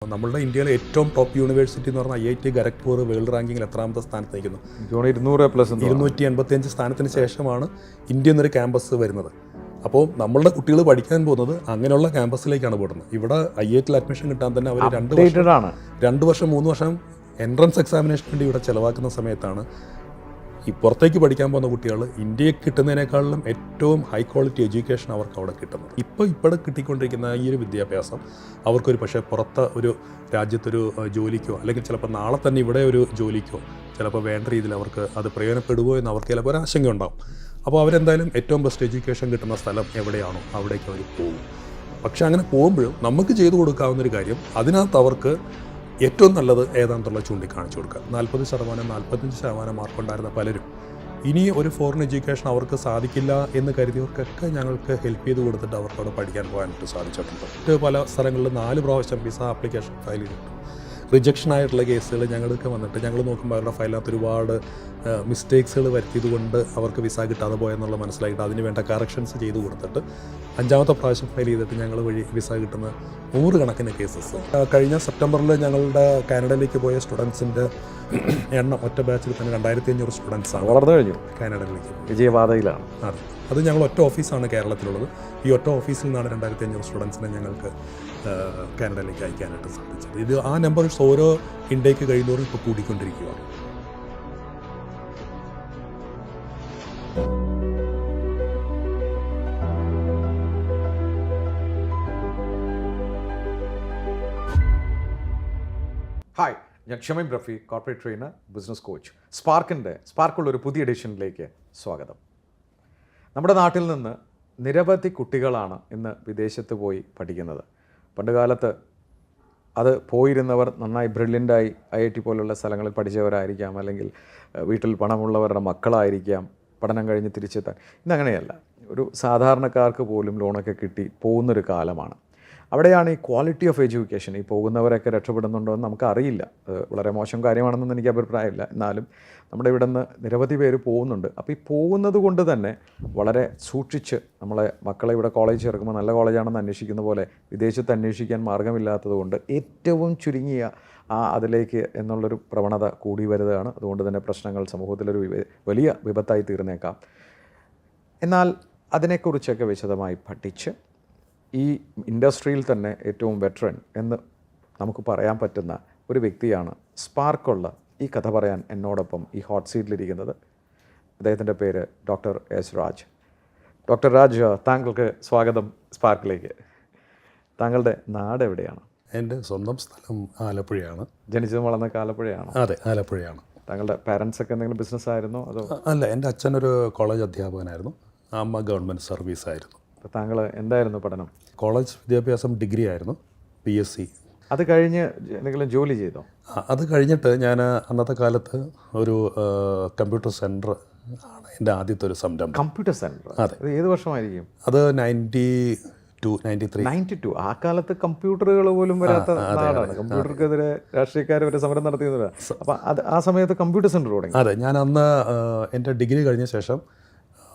അപ്പോൾ നമ്മളുടെ ഇന്ത്യയിലെ ഏറ്റവും ടോപ്പ് യൂണിവേഴ്സിറ്റി എന്ന് പറഞ്ഞാൽ IIT ഖരഗ്പൂർ വേൾഡ് റാങ്കിങ്ങിൽ എത്രാമത്തെ സ്ഥാനത്ത് നിൽക്കുന്നു? 285 സ്ഥാനത്തിന് ശേഷമാണ് ഇന്ത്യ എന്നൊരു ക്യാമ്പസ് വരുന്നത്. അപ്പോൾ നമ്മളുടെ കുട്ടികൾ പഠിക്കാൻ പോകുന്നത് അങ്ങനെയുള്ള ക്യാമ്പസിലേക്കാണ് പോകുന്നത്. ഇവിടെ IIT അഡ്മിഷൻ കിട്ടാൻ തന്നെ അവർ 2 വർഷം 3 വർഷം എൻട്രൻസ് എക്സാമിനേഷന് വേണ്ടി ഇവിടെ ചിലവാക്കുന്ന സമയത്താണ് ഈ പുറത്തേക്ക് പഠിക്കാൻ പോകുന്ന കുട്ടികൾ ഇന്ത്യക്ക് കിട്ടുന്നതിനേക്കാളും ഏറ്റവും ഹൈ ക്വാളിറ്റി എഡ്യൂക്കേഷൻ അവർക്ക് അവിടെ കിട്ടുന്നത്. ഇപ്പോൾ കിട്ടിക്കൊണ്ടിരിക്കുന്ന ഈ ഒരു വിദ്യാഭ്യാസം അവർക്കൊരു പക്ഷേ പുറത്ത് ഒരു രാജ്യത്തൊരു ജോലിക്കോ അല്ലെങ്കിൽ ചിലപ്പോൾ നാളെ തന്നെ ഇവിടെ ഒരു ജോലിക്കോ ചിലപ്പോൾ വേണ്ട രീതിയിൽ അവർക്ക് അത് പ്രയോജനപ്പെടുമോ എന്ന് അവർക്ക് ചിലപ്പോൾ ഒരു ആശങ്ക ഉണ്ടാവും. അപ്പോൾ അവരെന്തായാലും ഏറ്റവും ബെസ്റ്റ് എഡ്യൂക്കേഷൻ കിട്ടുന്ന സ്ഥലം എവിടെയാണോ അവിടേക്ക് അവർ പോകും. പക്ഷേ അങ്ങനെ പോകുമ്പോഴും നമുക്ക് ചെയ്തു കൊടുക്കാവുന്നൊരു കാര്യം അതിനകത്ത് അവർക്ക് ഏറ്റവും നല്ലത് ഏതാണെന്നുള്ള ചൂണ്ടിക്കാണിച്ചു കൊടുക്കുക. 40% മാർക്കുണ്ടായിരുന്ന പലരും ഇനി ഒരു ഫോറിൻ എഡ്യൂക്കേഷൻ അവർക്ക് സാധിക്കില്ല എന്ന് കരുതിയവർക്കൊക്കെ ഞങ്ങൾക്ക് ഹെൽപ്പ് ചെയ്ത് കൊടുത്തിട്ട് അവർക്ക് അവിടെ പഠിക്കാൻ പോകാനായിട്ട് സാധിച്ചിട്ടുണ്ട്. പല സ്ഥലങ്ങളിലും 4 പ്രാവശ്യം വിസ ആപ്ലിക്കേഷൻ ഫയൽ ചെയ്തിട്ടുണ്ട്. റിജക്ഷൻ ആയിട്ടുള്ള കേസുകൾ ഞങ്ങൾക്ക് വന്നിട്ട് ഞങ്ങൾ നോക്കുമ്പോൾ അവരുടെ ഫയലിനകത്ത് ഒരുപാട് മിസ്റ്റേക്സുകൾ വരുത്തിയത് കൊണ്ട് അവർക്ക് വിസ കിട്ടാതെ പോയെന്നുള്ള മനസ്സിലായിട്ട് അതിന് വേണ്ട കറക്ഷൻസ് ചെയ്ത് കൊടുത്തിട്ട് 5ാമത്തെ പ്രാവശ്യം ഫയൽ ചെയ്തിട്ട് ഞങ്ങൾ വഴി വിസ കിട്ടുന്ന 100 കണക്കിന് കേസസ്. കഴിഞ്ഞ സെപ്റ്റംബറിൽ ഞങ്ങളുടെ കാനഡയിലേക്ക് പോയ സ്റ്റുഡൻസിൻ്റെ എണ്ണം ഒറ്റ ബാച്ചിൽ തന്നെ 2500 സ്റ്റുഡൻസാണ് വളർന്നു കഴിഞ്ഞു. കാനഡയിലേക്ക് വിജയപാതയിലാണ്. അതെ, അത് ഞങ്ങൾ ഒറ്റ ഓഫീസാണ് കേരളത്തിലുള്ളത്. ഈ ഒറ്റ ഓഫീസിൽ നിന്നാണ് 2500 സ്റ്റുഡൻസിനെ ഞങ്ങൾക്ക് കാനഡയിലേക്ക് അയക്കാനായിട്ട് സാധിച്ചത്. ഇത് ആ നമ്പേഴ്സ് ഓരോ ഇൻടേക്ക് കഴിയുന്നവരും ഇപ്പോൾ കൂടിക്കൊണ്ടിരിക്കുകയാണ്. ഹായ്, ഞാൻ Shameem Rafi, corporate trainer, business coach. സ്പാർക്കുള്ള ഒരു പുതിയ എഡിഷനിലേക്ക് സ്വാഗതം. നമ്മുടെ നാട്ടിൽ നിന്ന് നിരവധി കുട്ടികളാണ് ഇന്ന് വിദേശത്ത് പോയി പഠിക്കുന്നത്. പണ്ട് കാലത്ത് അത് പോയിരുന്നവർ നന്നായി ബ്രില്യൻ്റായി IIT പോലുള്ള സ്ഥലങ്ങളിൽ പഠിച്ചവരായിരിക്കാം, അല്ലെങ്കിൽ വീട്ടിൽ പണമുള്ളവരുടെ മക്കളായിരിക്കാം, പഠനം കഴിഞ്ഞ് തിരിച്ചെത്താൻ. ഇന്നങ്ങനെയല്ല, ഒരു സാധാരണക്കാർക്ക് പോലും ലോണൊക്കെ കിട്ടി പോകുന്നൊരു കാലമാണ്. അവിടെയാണ് ഈ ക്വാളിറ്റി ഓഫ് എഡ്യൂക്കേഷൻ, ഈ പോകുന്നവരൊക്കെ രക്ഷപ്പെടുന്നുണ്ടോ എന്ന് നമുക്കറിയില്ല. വളരെ മോശം കാര്യമാണെന്നൊന്നും എനിക്ക് അഭിപ്രായമില്ല. എന്നാലും നമ്മുടെ ഇവിടെ നിന്ന് നിരവധി പേര് പോകുന്നുണ്ട്. അപ്പോൾ ഈ പോകുന്നത് കൊണ്ട് തന്നെ വളരെ സൂക്ഷിച്ച് നമ്മളെ മക്കളെ ഇവിടെ കോളേജ് ചേർക്കുമ്പോൾ നല്ല കോളേജാണെന്ന് അന്വേഷിക്കുന്ന പോലെ വിദേശത്ത് അന്വേഷിക്കാൻ മാർഗ്ഗമില്ലാത്തത് കൊണ്ട് ഏറ്റവും ചുരുങ്ങിയ അതിലേക്ക് എന്നുള്ളൊരു പ്രവണത കൂടി വരുന്നതാണ്. അതുകൊണ്ട് തന്നെ പ്രശ്നങ്ങൾ സമൂഹത്തിലൊരു വലിയ വിപത്തായി തീർന്നേക്കാം. എന്നാൽ അതിനെക്കുറിച്ചൊക്കെ വിശദമായി പഠിച്ച് ഈ ഇൻഡസ്ട്രിയിൽ തന്നെ ഏറ്റവും വെറ്ററൻ എന്ന് നമുക്ക് പറയാൻ പറ്റുന്ന ഒരു വ്യക്തിയാണ് സ്പാർക്കുള്ള ഈ കഥ പറയാൻ എന്നോടൊപ്പം ഈ ഹോട്ട് സീറ്റിലിരിക്കുന്നത്. അദ്ദേഹത്തിൻ്റെ പേര് doctor S. Raj. Doctor Raj, താങ്കൾക്ക് സ്വാഗതം സ്പാർക്കിലേക്ക്. താങ്കളുടെ നാട് എവിടെയാണ്? എൻ്റെ സ്വന്തം സ്ഥലം ആലപ്പുഴയാണ്. ജനിച്ചതും വളർന്നൊക്കെ ആലപ്പുഴയാണോ? അതെ, ആലപ്പുഴയാണ്. താങ്കളുടെ പാരൻസൊക്കെ എന്തെങ്കിലും ബിസിനസ് ആയിരുന്നോ അതോ? അല്ല, എൻ്റെ അച്ഛനൊരു കോളേജ് അധ്യാപകനായിരുന്നു, അമ്മ ഗവൺമെൻറ് സർവീസ് ആയിരുന്നു. അപ്പോൾ താങ്കൾ എന്തായിരുന്നു പഠനം? കോളേജ് വിദ്യാഭ്യാസം ഡിഗ്രി ആയിരുന്നു, PSc. അത് കഴിഞ്ഞ് എന്തെങ്കിലും ജോലി ചെയ്തോ? അത് കഴിഞ്ഞിട്ട് ഞാൻ അന്നത്തെ കാലത്ത് ഒരു കമ്പ്യൂട്ടർ സെൻറ്റർ ആണ് എൻ്റെ ആദ്യത്തെ ഒരു സംരംഭം. Computer centre? അതെ. അത് ഏത് വർഷമായിരിക്കും? അത് 92. ആ കാലത്ത് കമ്പ്യൂട്ടറുകൾ പോലും വരാത്ത നാടാണ്. കമ്പ്യൂട്ടർക്കെതിരെ രാഷ്ട്രീയക്കാർ വരെ സമരം നടത്തിയതാണ്. അപ്പം ആ സമയത്ത് കമ്പ്യൂട്ടർ സെൻറ്റർ തുടങ്ങി. അതെ, ഞാൻ അന്ന് എൻ്റെ ഡിഗ്രി കഴിഞ്ഞ ശേഷം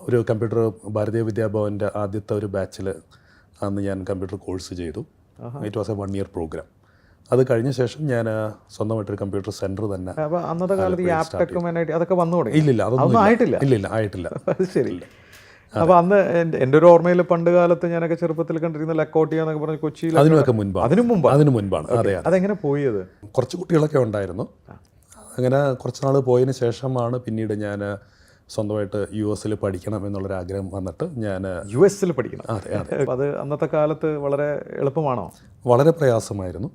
ഒരു കമ്പ്യൂട്ടർ ഭാരതീയ വിദ്യാഭവൻ്റെ ആദ്യത്തെ ഒരു ബാച്ചിൽ അന്ന് ഞാൻ കമ്പ്യൂട്ടർ കോഴ്സ് ചെയ്തു. It was a 1 year programme. അത് കഴിഞ്ഞ ശേഷം ഞാൻ സ്വന്തമായിട്ടൊരു കമ്പ്യൂട്ടർ സെൻറ്റർ തന്നെ. അപ്പോൾ അന്നത്തെ കാലത്ത് ഈ ആപ്ടെക് അതൊക്കെ വന്നു തുടങ്ങി? ഇല്ലില്ല, അതൊന്നും ആയിട്ടില്ല. അത് ശരി. അപ്പോൾ അന്ന് എൻ്റെ ഒരു ഓർമ്മയിൽ പണ്ട് കാലത്ത് ഞാനൊക്കെ ചെറുപ്പത്തിൽ കണ്ടിരുന്ന ലക്കോട്ടിയ എന്നൊക്കെ പറഞ്ഞ് കൊച്ചിയിൽ. അതിനു മുൻപാണ്. അതെ. അതെങ്ങനെ പോയത്? കുറച്ച് കുട്ടികളൊക്കെ ഉണ്ടായിരുന്നു. അങ്ങനെ കുറച്ച് നാൾ പോയതിന് ശേഷമാണ് പിന്നീട് ഞാൻ സ്വന്തമായിട്ട് US പഠിക്കണം എന്നുള്ളൊരാഗ്രഹം വന്നിട്ട് ഞാൻ US പഠിക്കണം. അതെ. അത് അന്നത്തെ കാലത്ത് വളരെ എളുപ്പമാണോ? വളരെ പ്രയാസമായിരുന്നു.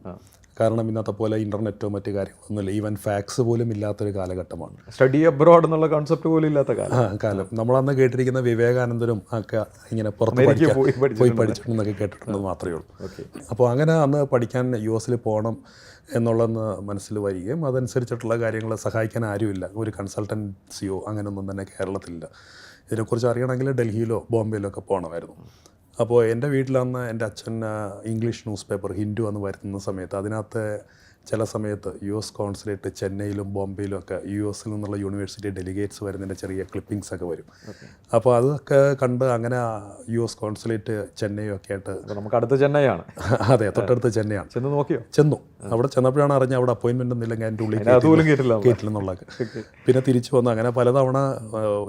കാരണം ഇന്നത്തെ പോലെ ഇൻ്റർനെറ്റോ മറ്റു കാര്യങ്ങളൊന്നുമില്ല. ഈവൻ ഫാക്സ് പോലും ഇല്ലാത്തൊരു കാലഘട്ടമാണ്. സ്റ്റഡി അബ്രോഡ് എന്നുള്ള കോൺസെപ്റ്റ് പോലും ഇല്ലാത്ത കാലം. നമ്മളന്ന് കേട്ടിരിക്കുന്ന വിവേകാനന്ദരും ഒക്കെ ഇങ്ങനെ പുറത്ത് പോയി പഠിച്ചിട്ടുണ്ടെന്നൊക്കെ കേട്ടിട്ടുണ്ടെന്ന് മാത്രമേ ഉള്ളൂ. അപ്പോൾ അങ്ങനെ അന്ന് പഠിക്കാൻ US പോകണം എന്നുള്ളതെന്ന് മനസ്സിൽ വരികയും അതനുസരിച്ചിട്ടുള്ള കാര്യങ്ങൾ സഹായിക്കാൻ ആരുമില്ല. ഒരു കൺസൾട്ടൻസിയോ അങ്ങനെയൊന്നും തന്നെ കേരളത്തിലില്ല. ഇതിനെക്കുറിച്ച് അറിയണമെങ്കിൽ ഡൽഹിയിലോ ബോംബെയിലോ ഒക്കെ പോകണമായിരുന്നു. അപ്പോൾ എൻ്റെ വീട്ടിലന്ന് എൻ്റെ അച്ഛൻ ഇംഗ്ലീഷ് ന്യൂസ് പേപ്പർ ഹിന്ദു അന്ന് വരുത്തുന്ന സമയത്ത് അതിനകത്ത് ചില സമയത്ത് US കോൺസുലേറ്റ് ചെന്നൈയിലും ബോംബെയിലും ഒക്കെ US നിന്നുള്ള യൂണിവേഴ്സിറ്റി ഡെലിഗേറ്റ്സ് വരുന്നതിൻ്റെ ചെറിയ ക്ലിപ്പിങ്സ് ഒക്കെ വരും. അപ്പോൾ അതൊക്കെ കണ്ട് അങ്ങനെ US കോൺസുലേറ്റ് ചെന്നൈയും ഒക്കെ ആയിട്ട് നമുക്ക് അടുത്ത് ചെന്നൈയാണ്. അതെ, തൊട്ടടുത്ത് ചെന്നൈയാണ്. ചെന്ന് നോക്കിയോ? ചെന്നു. അവിടെ ചെന്നപ്പോഴാണ് അറിഞ്ഞ അവിടെ അപ്പോയിൻമെൻ്റ് ഒന്നുമില്ലെങ്കിൽ എൻ്റെ ഉള്ളിൽ കയറ്റില്ലെന്നുള്ളത്. പിന്നെ തിരിച്ചു വന്നു. അങ്ങനെ പലതവണ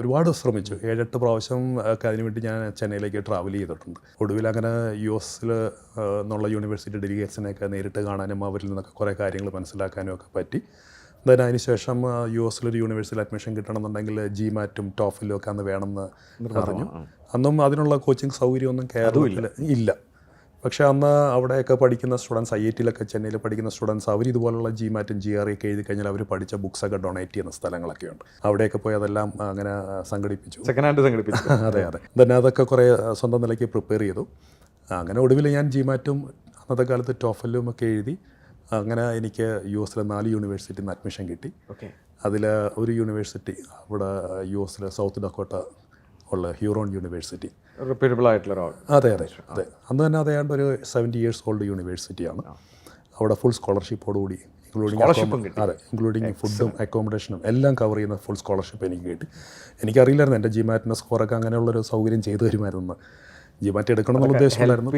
ഒരുപാട് ശ്രമിച്ചു. 7-8 പ്രാവശ്യം ഒക്കെ അതിനുവേണ്ടി ഞാൻ ചെന്നൈയിലേക്ക് ട്രാവൽ ചെയ്തിട്ടുണ്ട്. ഒടുവിൽ അങ്ങനെ US എന്നുള്ള യൂണിവേഴ്സിറ്റി ഡെലിഗേറ്റ്സിനെയൊക്കെ നേരിട്ട് കാണാനും അവരിൽ നിന്നൊക്കെ കുറേ കാര്യങ്ങൾ മനസ്സിലാക്കാനും ഒക്കെ പറ്റി. then അതിനുശേഷം US യൂണിവേഴ്സിറ്റിയിൽ അഡ്മിഷൻ കിട്ടണമെന്നുണ്ടെങ്കിൽ GMAT-ഉം TOEFL ഒക്കെ അന്ന് വേണമെന്ന് പറഞ്ഞു. അന്നും അതിനുള്ള കോച്ചിങ് സൗകര്യമൊന്നും കേരളത്തിൽ ഇല്ല. പക്ഷേ അന്ന് അവിടെയൊക്കെ പഠിക്കുന്ന സ്റ്റുഡൻസ്, IIT-ലൊക്കെ ചെന്നൈയിൽ പഠിക്കുന്ന സ്റ്റുഡൻസ്, അവർ ഇതുപോലുള്ള GMAT-ഉം GRE ഒക്കെ എഴുതി കഴിഞ്ഞാൽ അവർ പഠിച്ച ബുക്സൊക്കെ ഡൊണേറ്റ് ചെയ്യുന്ന സ്ഥലങ്ങളൊക്കെ ഉണ്ട്. അവിടെയൊക്കെ പോയി അതെല്ലാം അങ്ങനെ സംഘടിപ്പിച്ചു. അതെ അതെ. then അതൊക്കെ കുറേ സ്വന്തം നിലയ്ക്ക് പ്രിപ്പയർ ചെയ്തു. അങ്ങനെ ഒടുവിൽ ഞാൻ GMAT-ഉം അന്നത്തെ കാലത്ത് TOEFL-ഉം ഒക്കെ എഴുതി. അങ്ങനെ എനിക്ക് US-ലെ 4 യൂണിവേഴ്സിറ്റിയിൽ നിന്ന് അഡ്മിഷൻ കിട്ടി. അതിൽ ഒരു യൂണിവേഴ്സിറ്റി അവിടെ US-ലെ സൗത്ത് ഡക്കോട്ട ഉള്ള ഹ്യൂറോൺ യൂണിവേഴ്സിറ്റി, റിപ്പീറ്റബിൾ ആയിട്ടുള്ള. അതെ അതെ അതെ. അന്ന് തന്നെ അതേണ്ട ഒരു 70 years old യൂണിവേഴ്സിറ്റിയാണ്. അവിടെ ഫുൾ സ്കോളർഷിപ്പോടുകൂടി ഇൻക്ലൂഡിങ് ഫുഡും അക്കോമഡേഷനും എല്ലാം കവർ ചെയ്യുന്ന ഫുൾ സ്കോളർഷിപ്പ് എനിക്ക് കിട്ടി. എനിക്കറിയില്ലായിരുന്നു എൻ്റെ GMAT-ൻ്റെ സ്കോറൊക്കെ അങ്ങനെയുള്ളൊരു സൗകര്യം ചെയ്തു തരുമായിരുന്നു. GMAT എടുക്കണം എന്നുള്ള ഉദ്ദേശമുണ്ടായിരുന്നു.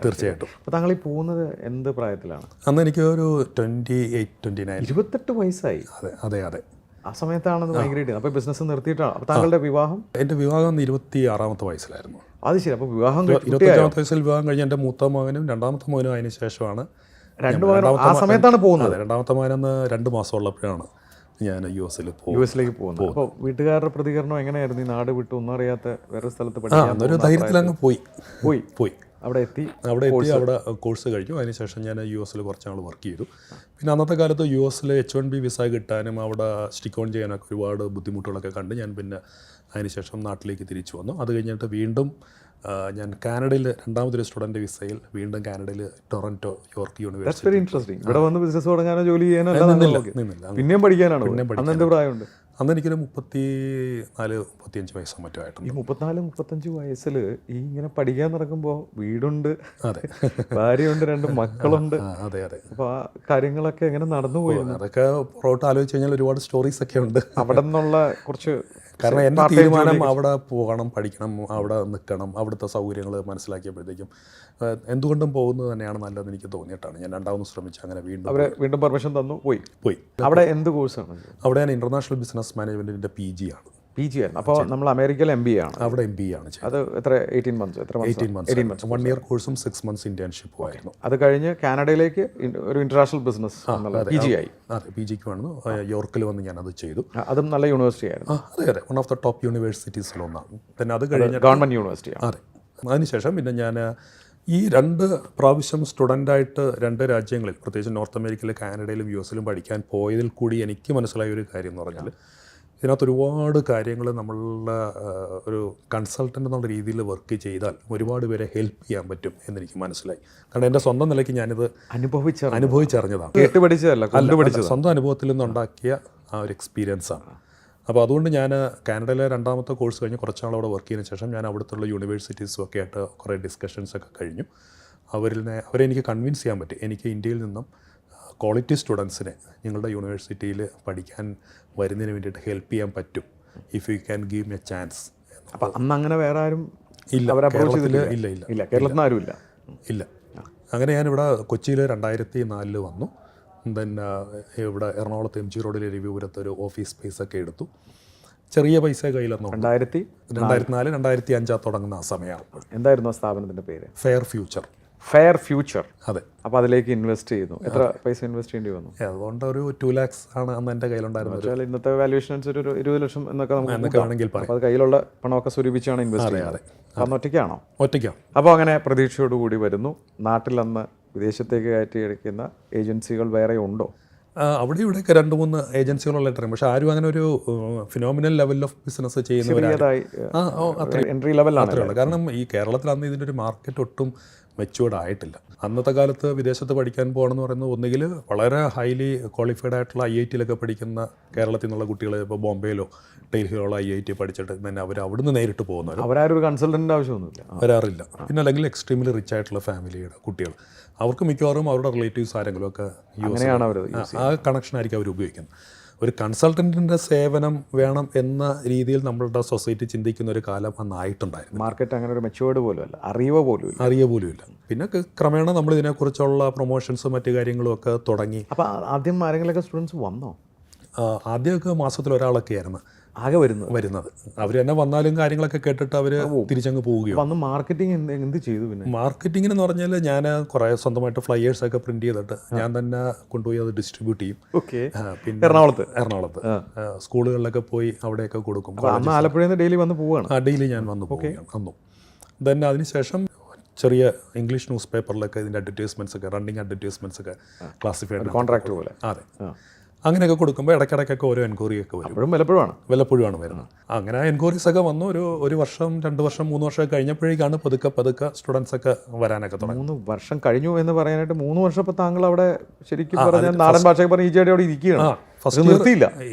തീർച്ചയായിട്ടും. അപ്പോൾ താങ്കൾ ഈ പോകുന്നത് എന്ത് പ്രായത്തിലാണ്? അന്ന് എനിക്ക് ഒരു 28-29. 28 വയസ്സായി. അതെ അതെ അതെ. ആ സമയത്താണത് മൈഗ്രേറ്റ് ചെയ്യുന്നത്. അപ്പോൾ ബിസിനസ് നിർത്തിയിട്ടാണ്. അപ്പോൾ താങ്കളുടെ വിവാഹം? എൻ്റെ വിവാഹം 26-ാമത്തെ വയസ്സിലായിരുന്നു. അത് ശരി. അപ്പോൾ വിവാഹം 25-ാമത്തെ വയസ്സിൽ വിവാഹം കഴിഞ്ഞ് എൻ്റെ മൂത്ത മകനും രണ്ടാമത്തെ മകനും അതിന് ശേഷമാണ്. ആ സമയത്താണ് പോകുന്നത്? രണ്ടാമത്തെ മകനെന്ന് 2 മാസം ഉള്ളപ്പോഴാണ് ഞാൻ യുഎസിലേക്ക് പോകുന്നത്. അപ്പോൾ വീട്ടുകാരുടെ പ്രതികരണം എങ്ങനെയായിരുന്നു? ഈ നാട് വിട്ടു ഒന്നും അറിയാത്ത വേറെ സ്ഥലത്ത് പഠിക്കാൻ ഒരു ധൈര്യത്തിൽ അങ്ങ് പോയി. അവിടെ എത്തി അവിടെ കോഴ്സ് കഴിഞ്ഞു. അതിനുശേഷം ഞാൻ US-ൽ കുറച്ച് നാൾ വർക്ക് ചെയ്തു. പിന്നെ അന്നത്തെ കാലത്ത് US-ൽ H1B വിസ കിട്ടാനും അവിടെ സ്റ്റിക്ക് ഓൺ ചെയ്യാനൊക്കെ ഒരുപാട് ബുദ്ധിമുട്ടുകളൊക്കെ കണ്ട് ഞാൻ പിന്നെ അതിനുശേഷം നാട്ടിലേക്ക് തിരിച്ചു വന്നു. അത് കഴിഞ്ഞിട്ട് വീണ്ടും ഞാൻ കാനഡയിൽ രണ്ടാമതൊരു സ്റ്റുഡൻറ്റ് വിസയിൽ വീണ്ടും കാനഡയിൽ ടൊറൻറ്റോ യോർക്ക് യൂണിവേഴ്സിറ്റി. ഇവിടെ വന്ന് ബിസിനസ് തുടങ്ങാനോ ജോലി ചെയ്യാനോ നിന്നില്ല. പിന്നെയും പഠിക്കാനാണ്. അന്ന് പ്രായമുണ്ട്. അന്ന് എനിക്കൊരു 34-35 വയസ്സോ മറ്റോ ആയിട്ടുണ്ട്. ഈ 34-35 വയസ്സിൽ ഈ ഇങ്ങനെ പഠിക്കാൻ നടക്കുമ്പോൾ വീടുണ്ട്, അതെ, ഭാര്യയുണ്ട്, 2 മക്കളുണ്ട്. അതെ അതെ. അപ്പോൾ ആ കാര്യങ്ങളൊക്കെ എങ്ങനെ നടന്നു പോയിരുന്നു? അതൊക്കെ പുറത്തോട്ട് ആലോചിച്ച് കഴിഞ്ഞാൽ ഒരുപാട് സ്റ്റോറീസ് ഒക്കെ ഉണ്ട് അവിടെ നിന്നുള്ള. കുറച്ച് കാരണം എൻ്റെ തീരുമാനം അവിടെ പോകണം, പഠിക്കണം, അവിടെ നിൽക്കണം, അവിടുത്തെ സൗകര്യങ്ങൾ മനസ്സിലാക്കിയപ്പോഴത്തേക്കും എന്തുകൊണ്ടും പോകുന്നത് തന്നെയാണ് നല്ലതെന്ന് എനിക്ക് തോന്നിയിട്ടാണ് ഞാൻ രണ്ടാമത് ശ്രമിച്ചു. അങ്ങനെ വീണ്ടും പെർമിഷൻ തന്നു പോയി. അവിടെ എന്ത് കോഴ്സാണ്? അവിടെ ഞാൻ ഇന്റർനാഷണൽ ബിസിനസ് മാനേജ്മെന്റിന്റെ PG ആണ്. PG ആണ്. അപ്പോൾ നമ്മൾ അമേരിക്കയിൽ MBA ആണ്. അവിടെ MBA ആണ്. അത് എത്ര 18 months? 18 months. 1 year കോഴ്സും 6 months ഇന്റേൺഷിപ്പും ആയിരുന്നു. അത് കഴിഞ്ഞ് കാനഡയിലേക്ക് ഒരു ഇന്റർനാഷണൽ ബിസിനസ് PG ആയി. അതെ, PGക്ക് വന്നു. യോർക്കിൽ വന്ന് ഞാൻ അത് ചെയ്തു. അതും നല്ല യൂണിവേഴ്സിറ്റി ആയിരുന്നു. അതെ അതെ. വൺ ഓഫ് ദ ടോപ്പ് യൂണിവേഴ്സിറ്റീസിലൊന്നാണ്. പിന്നെ അത് കഴിഞ്ഞ് ഗവൺമെന്റ് യൂണിവേഴ്സിറ്റി. അതെ. അതിനുശേഷം പിന്നെ ഞാൻ ഈ 2 പ്രാവശ്യം സ്റ്റുഡൻ്റായിട്ട് 2 രാജ്യങ്ങളിൽ, പ്രത്യേകിച്ച് നോർത്ത് അമേരിക്കയിലെ കാനഡയിലും US-ലും പഠിക്കാൻ പോയതിൽ കൂടി എനിക്ക് മനസ്സിലായ ഒരു കാര്യം എന്ന് പറഞ്ഞാൽ ഇതിനകത്ത് ഒരുപാട് കാര്യങ്ങൾ നമ്മളുടെ ഒരു കൺസൾട്ടൻ്റ് എന്നുള്ള രീതിയിൽ വർക്ക് ചെയ്താൽ ഒരുപാട് പേരെ ഹെൽപ്പ് ചെയ്യാൻ പറ്റും എന്നെനിക്ക് മനസ്സിലായി. കാരണം എൻ്റെ സ്വന്തം നിലയ്ക്ക് ഞാനിത് അനുഭവിച്ചറിഞ്ഞതാണ്. സ്വന്തം അനുഭവത്തിൽ നിന്നുണ്ടാക്കിയ ആ ഒരു എക്സ്പീരിയൻസാണ്. അപ്പോൾ അതുകൊണ്ട് ഞാൻ കാനഡയിലെ 2ാമത്തെ കോഴ്സ് കഴിഞ്ഞ് കുറച്ചാൾ അവിടെ വർക്ക് ചെയ്തതിന് ശേഷം ഞാൻ അവിടുത്തെ യൂണിവേഴ്സിറ്റീസും ഒക്കെ ആയിട്ട് കുറേ ഡിസ്കഷൻസൊക്കെ കഴിഞ്ഞു. അവരെ എനിക്ക് കൺവിൻസ് ചെയ്യാൻ പറ്റും എനിക്ക് ഇന്ത്യയിൽ നിന്നും ക്വാളിറ്റി സ്റ്റുഡൻസിനെ നിങ്ങളുടെ യൂണിവേഴ്സിറ്റിയിൽ പഠിക്കാൻ വരുന്നതിന് വേണ്ടിയിട്ട് ഹെൽപ്പ് ചെയ്യാൻ പറ്റും, if you can give me a chance. അപ്പം അന്ന് അങ്ങനെ വേറെ ആരും ഇല്ല, കേരളത്തിൽ കേരളത്തിൽ ആരും ഇല്ല. അങ്ങനെ ഞാനിവിടെ കൊച്ചിയിൽ 2004 വന്നു. ദെൻ ഇവിടെ എറണാകുളത്ത് MG റോഡിലെ രവിപുരത്ത് ഒരു ഓഫീസ് സ്പേസ് ഒക്കെ എടുത്തു. ചെറിയ പൈസ കയ്യിലെന്നു. 2004 2005 തുടങ്ങുന്ന ആ സമയമാണ്. എന്തായിരുന്നു ആ സ്ഥാപനത്തിൻ്റെ പേര്? Fair future. അതെ. അപ്പോൾ അതിലേക്ക് ഇൻവെസ്റ്റ് ചെയ്യുന്നു. എത്ര പൈസ ഇൻവെസ്റ്റ് ചെയ്യേണ്ടി വന്നു? അതുകൊണ്ട് ഒരു 2 lakhs ആണ് അന്ന് എൻ്റെ കയ്യിലുണ്ടായിരുന്നത്. ഇന്നത്തെ വാല്യൂഷൻ അനുസരിച്ച് ഒരു 20 ലക്ഷം എന്നൊക്കെ നമുക്ക് വേണമെങ്കിൽ പറയാം. അപ്പോൾ അത് കയ്യിലുള്ള പണമൊക്കെ സ്വരൂപിച്ചാണ് ഇൻവെസ്റ്റ് ചെയ്യുന്നത്. അന്ന് ഒറ്റയ്ക്കാണോ? ഒറ്റയ്ക്കാണ്. അപ്പോൾ അങ്ങനെ പ്രതീക്ഷയോടുകൂടി വരുന്നു. നാട്ടിൽ അന്ന് വിദേശത്തേക്ക് കയറ്റി അടിക്കുന്ന ഏജൻസികൾ വേറെ ഉണ്ടോ? അവിടെ ഇവിടെയൊക്കെ 2-3 ഏജൻസികളുള്ള ടൈം. പക്ഷെ ആരും അങ്ങനെ ഒരു ഫിനോമിനൽ ലെവൽ ഓഫ് ബിസിനസ് ചെയ്യുന്നവരായി എൻട്രി ലെവലാണ്. കാരണം ഈ കേരളത്തിൽ അന്ന് ഇതിൻ്റെ ഒരു മാർക്കറ്റ് ഒട്ടും മെച്യൂർഡ് ആയിട്ടില്ല. അന്നത്തെ കാലത്ത് വിദേശത്ത് പഠിക്കാൻ പോകണമെന്ന് പറയുന്നത് ഒന്നുകിൽ വളരെ ഹൈലി ക്വാളിഫൈഡ് ആയിട്ടുള്ള IIT-ലൊക്കെ പഠിക്കുന്ന കേരളത്തിൽ നിന്നുള്ള കുട്ടികൾ ഇപ്പോൾ ബോംബെയിലോ ഡൽഹിയിലുള്ള IIT പഠിച്ചിട്ട് തന്നെ അവർ അവിടുന്ന് നേരിട്ട് പോകുന്നവർ, അവരാരും ഒരു കൺസൾട്ടൻ്റ് ആവശ്യമൊന്നുമില്ല, വരാറില്ല. പിന്നെ അല്ലെങ്കിൽ എക്സ്ട്രീംലി റിച്ച് ആയിട്ടുള്ള ഫാമിലിയുടെ കുട്ടികൾ, അവർക്ക് മിക്കവാറും അവരുടെ റിലേറ്റീവ്സ് ആരെങ്കിലും ഒക്കെ അങ്ങനെയാണ് അവർ ആ കണക്ഷൻ ആയിരിക്കും അവർ ഉപയോഗിക്കുന്നത്. ഒരു കൺസൾട്ടൻറ്റിൻ്റെ സേവനം വേണം എന്ന രീതിയിൽ നമ്മളുടെ സൊസൈറ്റി ചിന്തിക്കുന്ന ഒരു കാലം അന്നായിട്ടുണ്ടായിരുന്നു. മാർക്കറ്റ് അങ്ങനെ ഒരു മെച്ചുവേർഡ് പോലും അല്ല, അറിയുക പോലും ഇല്ല. പിന്നെ ക്രമേണ നമ്മൾ ഇതിനെക്കുറിച്ചുള്ള പ്രൊമോഷൻസും മറ്റു കാര്യങ്ങളും ഒക്കെ തുടങ്ങി. അപ്പോൾ ആദ്യം ആരെങ്കിലുമൊക്കെ സ്റ്റുഡൻസ് വന്നോ? ആദ്യമൊക്കെ മാസത്തിൽ ഒരാളൊക്കെ ആയിരുന്നു ആകെ വരുന്നത്. അവർ തന്നെ വന്നാലും കാര്യങ്ങളൊക്കെ കേട്ടിട്ട് അവർ തിരിച്ചങ്ങ് പോവുകയോ. വന്ന് മാർക്കറ്റിംഗ് എന്ത് ചെയ്തു? പിന്നെ മാർക്കറ്റിംഗ് എന്ന് പറഞ്ഞാൽ ഞാൻ കുറേ സ്വന്തമായിട്ട് ഫ്ലയേഴ്സൊക്കെ പ്രിന്റ് ചെയ്തിട്ട് ഞാൻ തന്നെ കൊണ്ടുപോയി അത് ഡിസ്ട്രിബ്യൂട്ട് ചെയ്യും. പിന്നെ എറണാകുളത്ത് സ്കൂളുകളിലൊക്കെ പോയി അവിടെയൊക്കെ കൊടുക്കും. ആലപ്പുഴയിൽ നിന്ന് ഡെയിലി വന്ന് പോവുകയാണ്. ഡെയിലി ഞാൻ വന്ന് പോവുകയാണ് അന്നും. then അതിനുശേഷം ചെറിയ ഇംഗ്ലീഷ് ന്യൂസ് പേപ്പറിലൊക്കെ ഇതിൻ്റെ അഡ്വർടൈസ്മെൻറ്റ്സ് ഒക്കെ, റണ്ണിങ് അഡ്വർടൈസ്മെൻറ്റ്സ് ഒക്കെ ക്ലാസിഫൈഡ് കോൺട്രാക്ട് പോലെ. അതെ, അങ്ങനെയൊക്കെ കൊടുക്കുമ്പോൾ ഇടയ്ക്കിടയ്ക്കൊക്കെ ഓരോ എൻക്വയറി ഒക്കെ വരും. വല്ലപ്പോഴുമാണ് വരുന്നത്. അങ്ങനെ ആ എൻക്വയറീസ് ഒക്കെ വന്നു ഒരു വർഷം 2 വർഷം 3 വർഷം കഴിഞ്ഞപ്പോഴേക്കാണ് പതുക്കെ സ്റ്റുഡൻസ് ഒക്കെ വരാനൊക്കെ തുടങ്ങി. 3 വർഷം കഴിഞ്ഞു എന്ന് പറയാനായിട്ട് 3 വർഷം ഇപ്പോൾ താങ്കൾ അവിടെ ശരിക്കും പറഞ്ഞാൽ നാടൻ ഭാഷയൊക്കെ പറഞ്ഞ് ഈജിയുടെ അവിടെ ഇരിക്കുകയാണ്. ഫസ്റ്റ് നിർത്തിയില്ല,